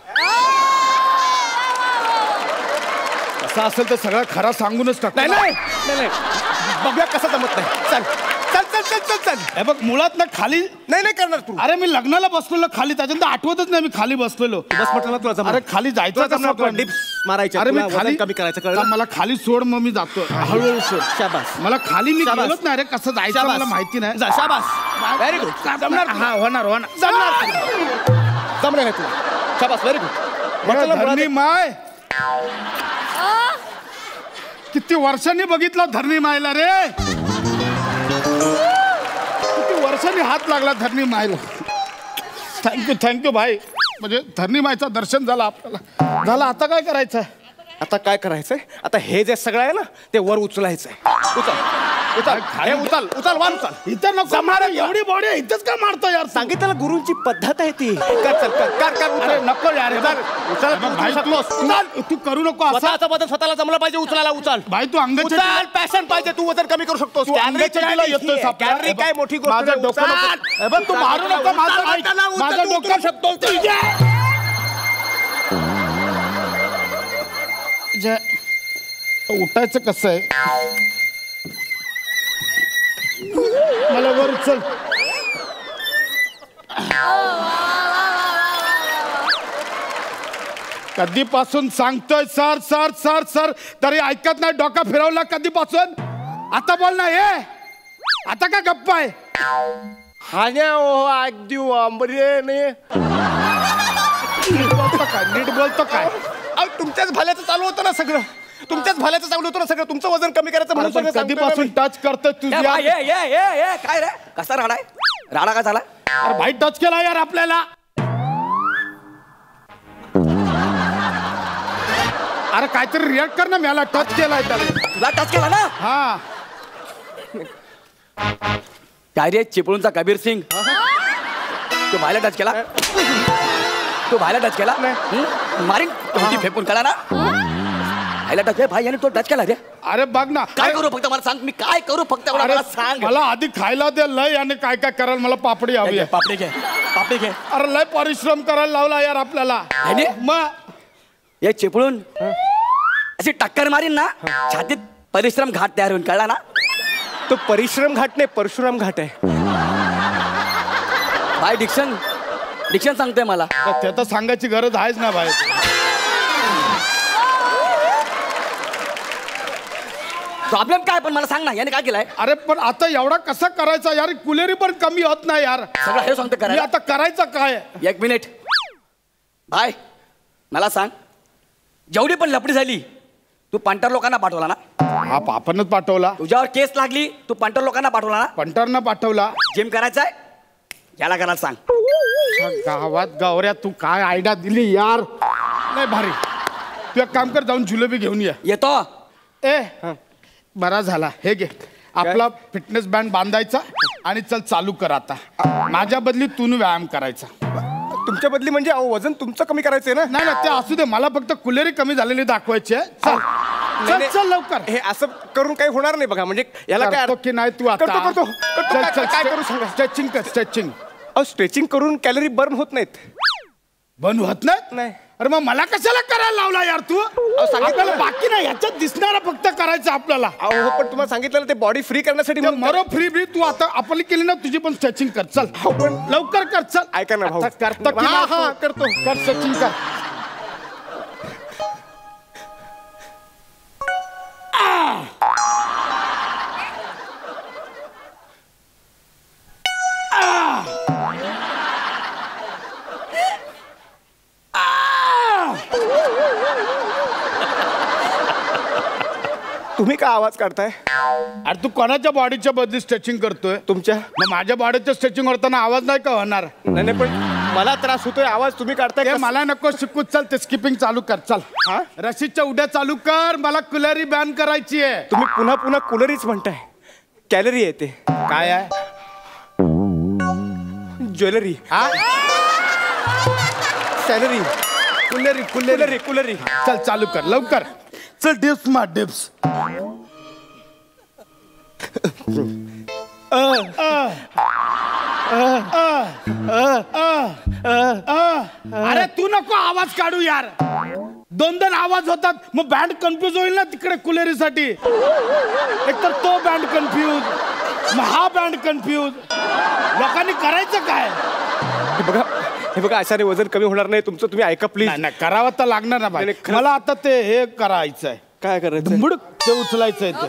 असं असेल तर सगळं खरा सांगूनच टाक. नाही बघूया कसं जमत नाही. चल हे बघ मुळात ना खाली नाही करणार तू. अरे मी लग्नाला बसलेलो खाली त्याच्यानंतर आठवतच नाही मी खाली बसलेलो. बस म्हटलं ना तुला जमणार. अरे खाली जायचं कसं पण? डिप्स मारायच्या. अरे मी तुला खाली वजन कमी करायचं का कळलं. मला खाली सोड मग मी जातो हळूहळू सोड. शाबास. मला खाली मी शाबास. गेलोच नाही रे कसं जायचं शाबास. मला माहिती नाही. जा, शाबास. Very good. जमणार. हा होणार जमणार आहे तुला. शाबास. Very good. धरणी माय किती वर्षांनी बघितलं धरणी मायला रे. किती वर्षांनी हात लागला धरणी मायला. थँक्यू भाई. म्हणजे धरणी मायचं दर्शन झालं आपल्याला. झालं आता काय करायचं. आता काय करायचंय. आता हे जे सगळं आहे ना ते वर उचलायचंय. उचल हे उचल वर उचल. इथं नको मार. एवढी बॉडी इथंच का मारतो यार. सांगितलं ना गुरुंची पद्धत आहे ती. कर अरे नको यार. उचल भाई तू करू नको असं. स्वतःचं वजन स्वतःला जमलं पाहिजे. उचलायला उचल. भाई तू अंगाच्या उचल. पॅशन पाहिजे. तू वजन कमी करू शकतोस. तू अंगाच्या टीला येतोस आपल्या. कॅलरी काय मोठी गोष्ट माझं नाही. डोकं उचल. नको. हे बघ, तू मारू नको माझं डोकं शकतो. उठायचं कसं आहे. मला वर उचल. कधीपासून सांगतोय सर सर सर सर तरी ऐकत नाही. डोका फिरवला कधीपासून. आता बोल ना. हे आता काय गप्पा आहे. नीट बोलतो काय. तुमच्याच भल्याचं चालू होतं ना सगळं. तुमच्याच भल्याचं चालू होतं ना सगळं. तुमचं वजन कमी करायचं म्हणून सगळं सांगतोय कधीपासून मी. टच करतोय तुझ्या. काय रे कसा राडा आहे. राडा का झाला. अरे भाई टच केला यार आपल्याला. अरे काहीतरी रिॲक्ट कर ना. मला टच केलाय त्याला. तुला टच केला ना. हा काय रे चिपळूणचा कबीर सिंग. तू भाईला टच केला. तू भाईला टच केला. मारीन तुमची फेकून कळा ना. भाईला टच भाई याने तो टच केला रे. अरे बघ ना काय करू फक्त मला सांग. मी काय करू फक्त अरे मला सांग. मला आधी खायला दे लय. आणि काय काय करायला मला पापडी हवी आहे. पापडी घे. पापडी घे. अरे लय परिश्रम करायला लावला यार आपल्याला. आणि मग हे चिपळून अशी टक्कर मारीन ना छातीत परिश्रम घाट तयार होईल कळला ना. तो परिश्रम घाट नाही परशुराम घाट आहे. भाई डिक्शन सांगतोय मला. ते तर सांगायची गरज आहेच ना भाई. प्रॉब्लेम काय पण मला सांग ना. याने काय केलंय. अरे पण आता एवढा कसा करायचा यार. कुलेरी पण कमी होत नाही यार. सगळं हे सांगतो मी करा. आता करायचं काय. 1 मिनिट भाई मला सांग. जेवढी पण लपडी झाली तू पंटर लोकांना पाठवला ना. हा आपणच पाठवला. तुझ्यावर केस लागली तू पंटर लोकांना पाठवला ना. पंटरनं पाठवला. जिम करायचंय याला करायला सांग. गावात गावऱ्या तू काय आयडिया दिली यार. नाही भारी. तू एक काम कर जाऊन जुलेबी घेऊन ये. येतो. ए बरा झाला. हे घे आपला फिटनेस बँड बांधायचा आणि चल चालू कर आता. माझ्या बदली तू व्यायाम करायचा. तुमच्या बदली म्हणजे अहो वजन तुमचं कमी करायचंय ना. नाही ना ते असू दे. मला फक्त कुलेरी कमी झालेली दाखवायची आहे. चल चल चल लवकर. हे असं करून काही होणार नाही बघा. म्हणजे याला काय करतो की नाही तू आता. करतो. चल चल काय करू सांगा. स्ट्रेचिंग कर स्ट्रेचिंग. अहो स्ट्रेचिंग करून कॅलरी बर्न होत नाहीत. बंद होत नाही. अरे मग मला कशाला करायला लावला यार तू. आपल्याला बाकी नाही याच्यात दिसणारा फक्त करायचं आपल्याला. अहो पण तुम्हाला सांगितलं ना ते बॉडी फ्री करण्यासाठी. मरो फ्री फ्री तू आता आपली केली ना तुझी पण स्ट्रेचिंग कर. चल पण लवकर कर. चल ऐका ना भाऊ. करतो की नाही तू? करतो. कर स्ट्रेचिंग कर. तुम्ही काय आवाज काढताय. अरे तू कोणाच्या बॉडीच्या बदली स्ट्रेचिंग करतोय. तुमच्या. मग माझ्या बॉडीचं स्ट्रेचिंग करताना आवाज नाही का होणार. नाही पण मला त्रास होतोय आवाज तुम्ही काढताय ते मला नको शिकू. चल ते स्किपिंग चालू कर. चल हा? रशीदच्या उड्या चालू कर. मला कुलरी बॅन करायची आहे. तुम्ही पुन्हा पुन्हा कुलरीच म्हणताय. कॅलरी आहे ते. काय आहे? ज्वेलरी. सॅलरी. कुलरी कुलरी कुलरी. चल चालू कर लवकर. चल डिप्स मार डिप्स. अरे तू नको आवाज काढू यार. दोन आवाज होतात मग बँड कन्फ्यूज होईल ना तिकडे कुलेरीसाठी. एक तर तो बँड कन्फ्यूज मग हा बँड कन्फ्यूज. लोकांनी करायचं काय? हे बघा अशाने वजन कमी होणार नाही तुमचं. तुम्ही ऐका प्लीज. नाही करावं तर लागणार ना भाई. मला आता ते हे करायचं आहे. काय करायचं? धुंबुड ते उचलायचं आहे ते.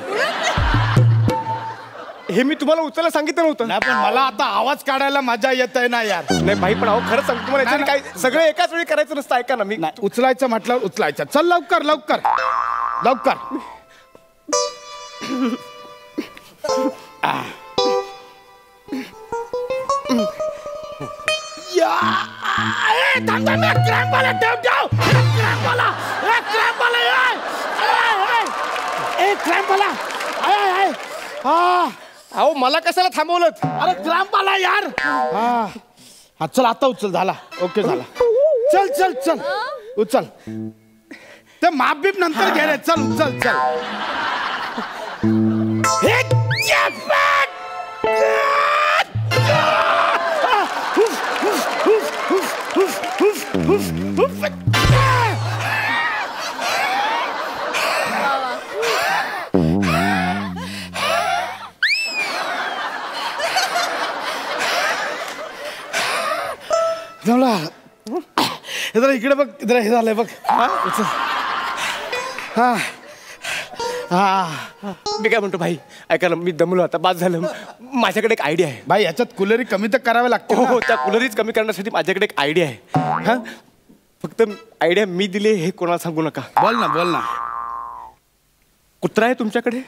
हे मी तुम्हाला उचलायला सांगितलं नव्हतं. नाही पण मला आता आवाज काढायला मजा येत आहे ना यार. नाही भाई पण खरंच सांगतो तुम्हाला याच्याने काय सगळं एकाच वेळी करायचं नसतं. ऐका ना मी. उचलायचं म्हटलं उचलायचं. चल लवकर लवकर लवकर. अहो मला कशाला थांबवलं? अरे क्रॅम्प आला यार. हा चल आता उचल. झाला ओके झाला. चल चल चल उचल. ते माप बीप नंतर घे रे. चल उचल चल. जरा इकडे बघ. जरा हे झालंय बघ. मी काय म्हणतो भाई ऐका ना मी दमलो आता. बाद झालं. माझ्याकडे एक आयडिया आहे. भाई याच्यात कुलरी कमी तर करावे लागते. हो त्या कुलरीच कमी करण्यासाठी माझ्याकडे एक आयडिया आहे. हा फक्त आयडिया मी दिली हे कोणाला सांगू नका. बोल ना बोल ना. कुत्रा आहे तुमच्याकडे?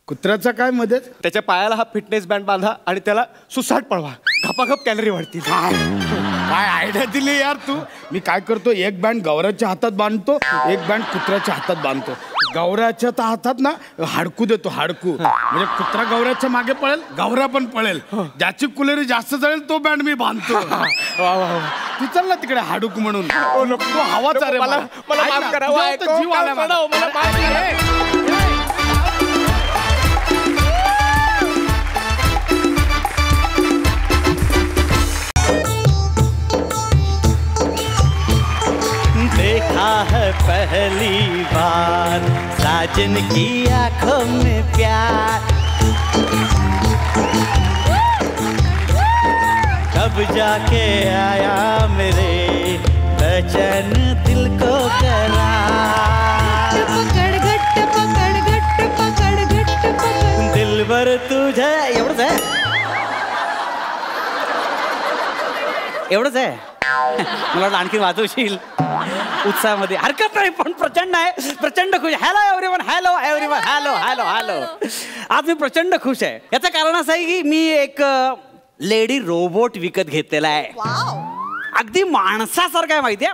कुत्र्याचा काय मदत? त्याच्या पायाला हा फिटनेस बँड बांधा आणि त्याला सुसाट पळवा. घपाघप कॅलरी वाढतील. काय आयडिया दिली यार तू. मी काय करतो एक बँड गौऱ्याच्या हातात बांधतो एक बँड कुत्र्याच्या हातात बांधतो. गौऱ्याच्या हातात ना हाडकू देतो. हाडकू म्हणजे कुत्रा गौऱ्याच्या मागे पळेल गौऱ्या पण पळेल. ज्याची कुलेरी जास्त जळेल तो बँड मी बांधतो. तू चल ना तिकडे हाडूक म्हणून. तो हवाच आहे. मला माफ करा. जीव आला मला. देखा है पहली बार साजन की आंखों में प्यार. तब जाके आया मेरे बेचैन दिल को करार. पकड घट्ट पकड घट्ट पकड घट्ट पकड. दिलभर तुझे एवढंच आहे. एवढंच आहे. मला वाटलं आणखी वाजवशील उत्साहामध्ये. हरकत नाही पण प्रचंड आहे. प्रचंड खुश. Hello everyone. Hello everyone. Hello hello hello. आज मी प्रचंड खुश आहे. याचं कारण असं आहे की मी एक लेडी रोबोट विकत घेतलेला आहे. अगदी माणसासारखं आहे माहिती आहे.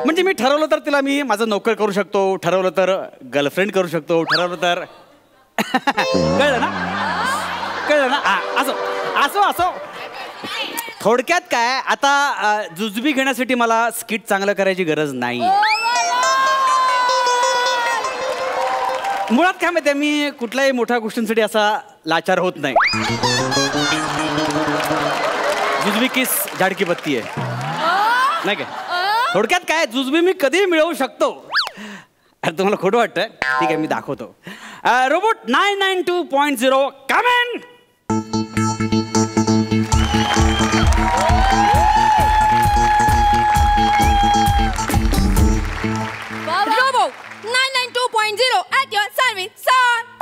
म्हणजे मी ठरवलं तर तिला मी माझं नोकर करू शकतो. ठरवलं तर गर्लफ्रेंड करू शकतो. ठरवलं तर कळलं ना. कळलं ना. असो असो असो. थोडक्यात काय आता जुजबी घेण्यासाठी मला स्किट चांगलं करायची गरज नाही. मुळात काय माहिती आहे मी कुठल्याही मोठ्या गोष्टींसाठी असा लाचार होत नाही. जुजबी किस झाडकी बत्ती आहे नाही काय. थोडक्यात काय जुजबी मी कधी मिळवू शकतो. अरे तुम्हाला खोटं वाटतंय. ठीक आहे मी दाखवतो. Robot 992.0 come in.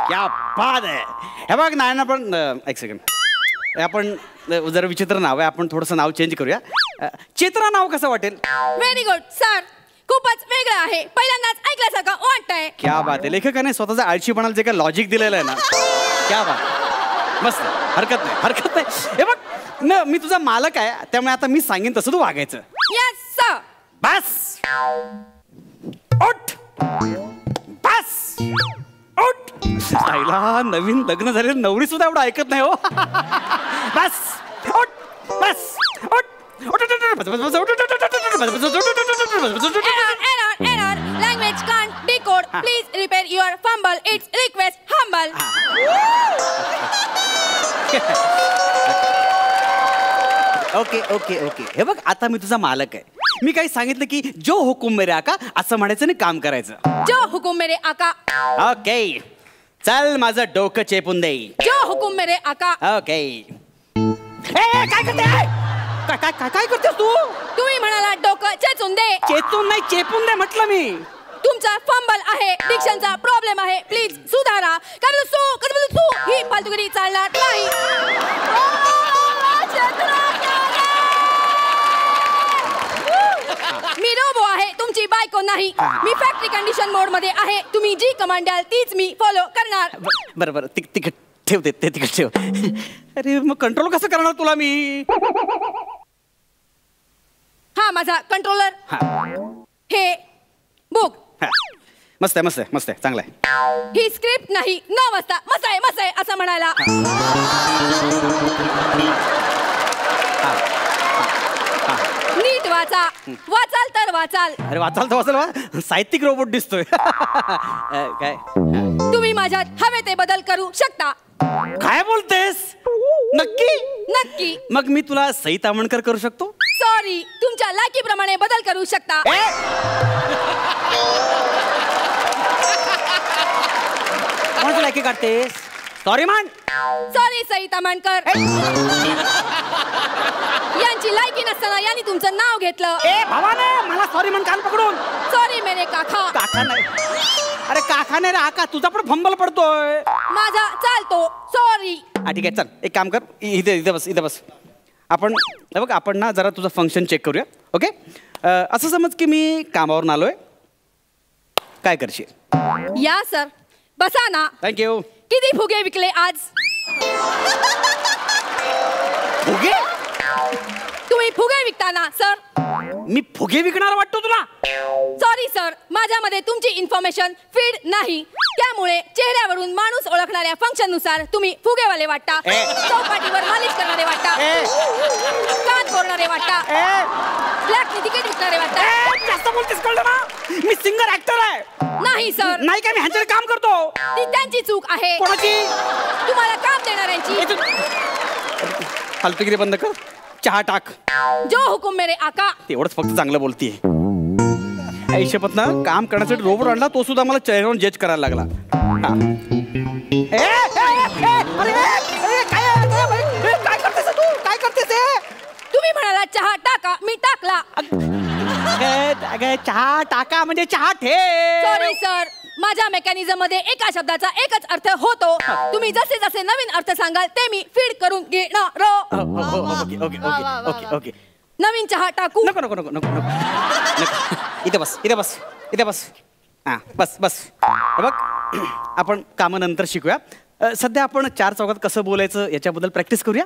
क्या बात आहे. हे बघ नाही ना पण एक सेकंड. आपण जरा विचित्र नाव आहे. आपण थोडंसं नाव चेंज करूया. चेतना नाव कसं वाटेल? Very good sir. खूपच वेगळं आहे. पहिल्यांदाच ऐकल्यासारखं वाटतंय. क्या बात आहे. लेखकाने स्वतःचा आळशीपणाला जे काय लॉजिक दिलेलं आहे ना. क्या बात. मस्त, हरकत नाही. हे बघ, मी तुझा मालक आहे, त्यामुळे आता मी सांगेन तसं तू वागायचं. Yes sir. बस उठ, बस उठ. आईला नवीन लग्न झालेलं नवरी सुद्धा एवढं ऐकत नाही हो. बस उठ, बस उठ. Error. Language can't decode. Please repair your fumble. It's request humble. Okay. हे बघ, आता मी तुझा मालक आहे. मी काही सांगितलं की जो हुकुम मेरे आका असं म्हणायचं आणि काम करायचं. जो हुकुम मेरे आका. ओके, चल माझं डोकं चेपून दे. जो हुकुम मेरे आका. ओके. काय करते? काय करतेस तू? तुम्ही म्हणाला डोकं चेचून दे. चेतून नाही, चेपून दे म्हटलं मी. तुमचा फंबल आहे, डिक्शनचा प्रॉब्लेम आहे, प्लीज सुधारा. तू ही फालतूगिरी चालणार नाही. मी रोबो आहे, तुमची बायको नाही. मी फॅक्टरी कंडिशन मोड मध्ये आहे. तुम्ही जी कमांड द्याल तीच मी फॉलो करणार. बरं तिकट ठेवते, ते तिकट ठेव. अरे मग कंट्रोल कसं करणार तुला मी? हा माझा कंट्रोलर. हे बुक. मस्त आहे, चांगलं आहे. ही स्क्रिप्ट नाही, 9 वाजता मस्त आहे असं म्हणायला. नीट वाचाल तर वाचाल. अरे वाचाल साहित्यिक रोबोट दिसतोय. काय तुम्ही माझ्यात हवे ते बदल करू शकता. काय बोलतेस? नक्की. मग मी तुला सई तामणकर करू शकतो? सॉरी, तुमच्या लायकीप्रमाणे बदल करू शकता. कोणाची लायकी काढतेस? सॉरी सई तामणकर. यांची लायकी नसताना यांनी तुमचं नाव घेतलं. भावाने मला सॉरी म्हण कान पकडून. सॉरी मेरे काका. काका नाही, अरे काका नाही रे आका. तुझा पण फंबल पडतोय. माझा चालतो. सॉरी. ठीक आहे, चल एक काम कर, इथे बस. आपण ना जरा तुझं फंक्शन चेक करूया. ओके, असं समज की मी कामावरून आलोय. काय करशील? या सर, बसा ना. थँक्यू. किती फुगे विकले आज? फुगे? तुम्ही फुगे विकताना सर? मी फुगे विकणार वाटतो तुला? सॉरी सर, माझ्यामध्ये तुमची इन्फॉर्मेशन फीड नाही. त्यामुळे चेहऱ्यावरून माणूस ओळखणाऱ्या फंक्शन नुसार तुम्ही फुगेवाले वाटता. चौपाटीवर मालिश करणारे वाटता. कान कोरणारे वाटता. ब्लॅक तिकीट विकणारे वाटता. जास्त बोलतेस, कळलं ना? मी सिंगर ऍक्टर आहे. नाही सर. नाही काय, मी ह्यांच्याकडे काम करतो. ती त्यांची चूक आहे. कोणाची? तुम्हाला काम देणाऱ्यांची. फालतूगिरी बंद कर, चहा टाक. जो हुकुम मेरे आका. तेवढंच फक्त चांगलं बोलतीये. ऐशपत ना काम करण्यासाठी रोबोट आणला, तो सुद्धा मला चेहऱ्यावरून जज करायला लागला. काय करतेस तू? काय करतेस? तुम्ही म्हणाला चहा टाका, मी टाकला. चहा टाका म्हणजे चहा ठेव. सॉरी सर, माझ्या मेकॅनिझम मध्ये एका शब्दाचा एकच अर्थ होतो. तुम्ही जसे जसे नवीन अर्थ सांगाल ते मी फीड करून घेणार. ओके. नवीन चहा टाकू? नको. इथे बस. हा, बस. बघ, आपण कामानंतर शिकूया. सध्या आपण 4 चौकात कसं बोलायचं याच्याबद्दल प्रॅक्टिस करूया.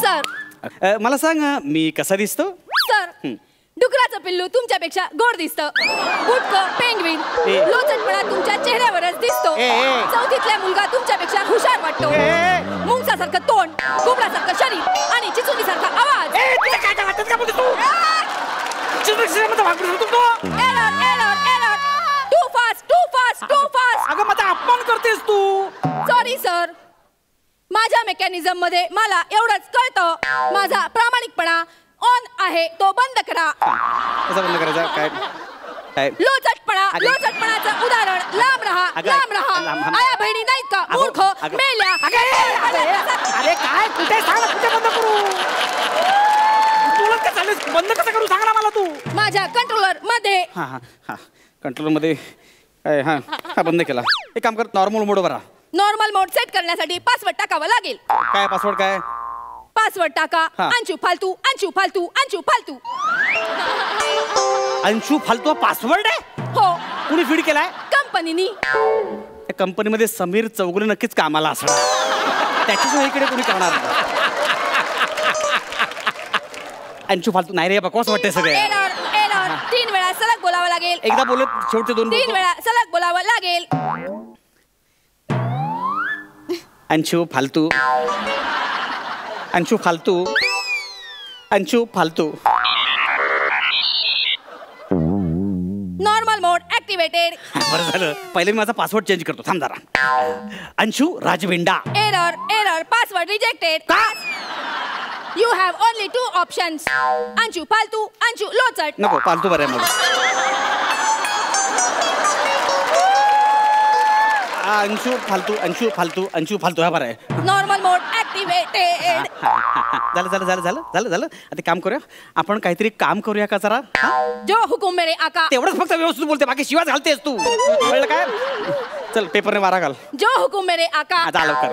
सर, मला सांग, मी कसा दिसतो? सर, डुकराचं पिल्लू तुमच्यापेक्षा गोड दिसतं. बुटकं पेंग्विन. लोचटपणा तुमच्या चेहऱ्यावरच दिसतो. चौथीतला मुलगा तुमच्यापेक्षा हुशार वाटतो. मुंगसासारखं तोंड, घुबडासारखं शरीर आणि चिचुलीसारखा आवाज. Too fast. अगं माझा अपमान करतेस तू. सॉरी सर, माझ्या मेकॅनिझम मध्ये मला एवढंच कळतं. माझा प्रामाणिकपणा ऑन आहे, तो बंद करा. कसा बंद करायचा? काय? लोचटपणाचं उदाहरण लांब राहा. आया बहिणी नाहीत का? मूर्ख मेल्या. अरे काय, कुठे सांग, कुठे बंद करू? बंद कसं करू सांग ना मला तू. माझ्या कंट्रोलर मध्ये. हा कंट्रोलर मध्ये. हा बंद केला. एक काम कर, नॉर्मल मोड वर. नॉर्मल मोड सेट करण्यासाठी पासवर्ड टाकावा लागेल. काय पासवर्ड? काय पासवर्ड टाका. अंशू फालतू. अंशू फालतू पासवर्ड आहे? हो. कुणी फीड केलाय? कंपनीनी. त्या कंपनीमध्ये समीर चौगुले नक्कीच कामाला असणार. त्याच्याशिवाय इकडे कोणी करणार नाही. अंशू फालतू नाही रे, बकवास वाटते सगळे. एरर एरर 3 वेळा सलग बोलावं लागेल. एकदा बोलत शेवटचे 2 3 वेळा सलग बोलावं लागेल. अंशू फालतू, अंशू फालतू, अंशू फालतू. नॉर्मल मोड ऍक्टिव्हेटेड. बरं झालं, पहिले मी माझा पासवर्ड चेंज करतो, थांब जरा. अंशू राजविंडा. Error error password rejected. का? You have only 2 options. Anshu फालतू, अंशू लोचट. नको, फालतू बरं आहे मला. अंशू फालतू, अंशू फालतू, अंशू फालतू, हा बरं आहे. नॉर्मल मोड ऍक्टिव्हेटेड. झालं झालं झालं झालं झालं झालं. आता काम करूया आपण, काहीतरी काम करूया का जरा. जो हुकुम मेरे आका. तेवढंच फक्त व्यवस्थित बोलते, बाकी शिवाय घालतेस तू, कळलं काय. चल पेपरने वारा घाल. जो हुकुम मेरे आका. आता लवकर.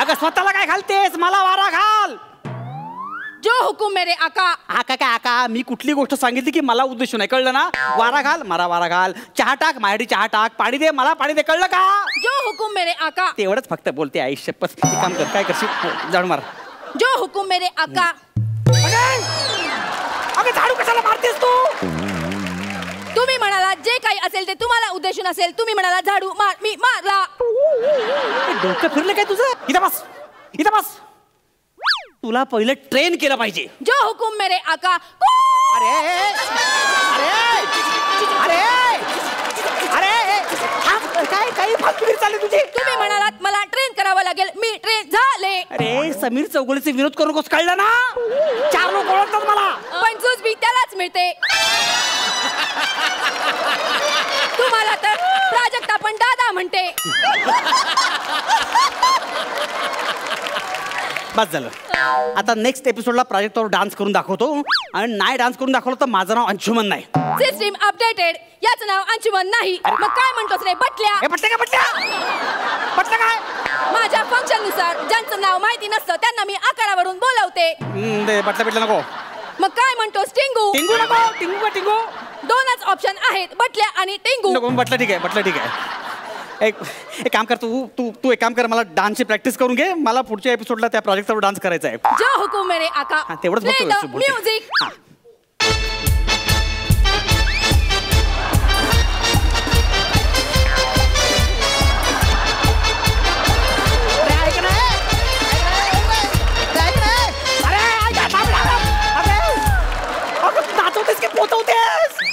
अगं स्वतःला काय घालतेस, मला वारा घाल. जो हुकुम मेरे आका. आका काय आका, मी कुठली गोष्ट सांगितली की मला उद्देश नाही, कळलं ना. वारा घाल, मला वारा घाल. चहा टाक, माझ्यासाठी चहा टाक. पाणी दे, मला पाणी दे, कळलं का. जो हुकुम मेरे आका. तेवढंच फक्त बोलते आयुष्य. काम कर, काय करशील, जाणून मार. जो हुकुम मेरे आका. अगं झाडू कशाला मारतेस तू. तुम्ही म्हणाला जे काही असेल ते तुम्हाला उद्देशून असेल. तुम्ही म्हणाला झाडू मार, मी मारला. डोकं फिरलं काय तुझं. इथं बस, इथं बस. तुला पहिलं ट्रेन केलं पाहिजे. जो हुकुम मेरे आका. अरे अरे अरे अरे काय काही फालतूगिरी चालली तुझी. तुम्ही म्हणालात मला ट्रेन करावं लागेल, मी ट्रेन झाले. अरे समीर चौगुलेचे विरोध करू नकोस, कळलं ना. 4 लोक ओळखतात मला. पण जुजबी त्यालाच मिळते. तुम्हाला तर प्राजक्ता पण दादा म्हणते. बस झालं. आता नेक्स्ट एपिसोडला प्रोजेक्टवर डान्स करून दाखवतो, आणि नाही डान्स करून दाखवलं तर माझं नाव अंशुमन नाही. System updated. याचं नाव अंशुमन नाही. मग काय म्हणतोस रे बटल्या. बटल्या काय, बटल्या बटल्या काय. माझ्या फंक्शन नुसार ज्यांचं नाव माहिती नसतं त्यांना मी आकारावरून बोलवते. बटल्या बिटल्या नको. मग काय म्हणतोस टिंगू. टिंगू नको. टिंगू का टिंगू. 2च ऑप्शन आहेत, बटल्या आणि टिंगू. नको, बटल्या ठीक आहे, बटल्या ठीक आहे. एक काम कर, तू तू तू एक काम कर, मला डान्सची प्रॅक्टिस करून घे. मला पुढच्या एपिसोडला त्या प्रोजेक्टवर डान्स करायचा आहे. जो हुकुम मेरे आका. तेवढंच बघतो म्युझिक. नाचवतेस की पोचवतेस.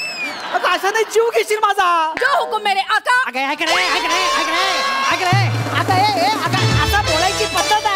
अशा नाही जीव घेशील माझा. जो हुकुम मेरे आका. असं बोलायची पद्धत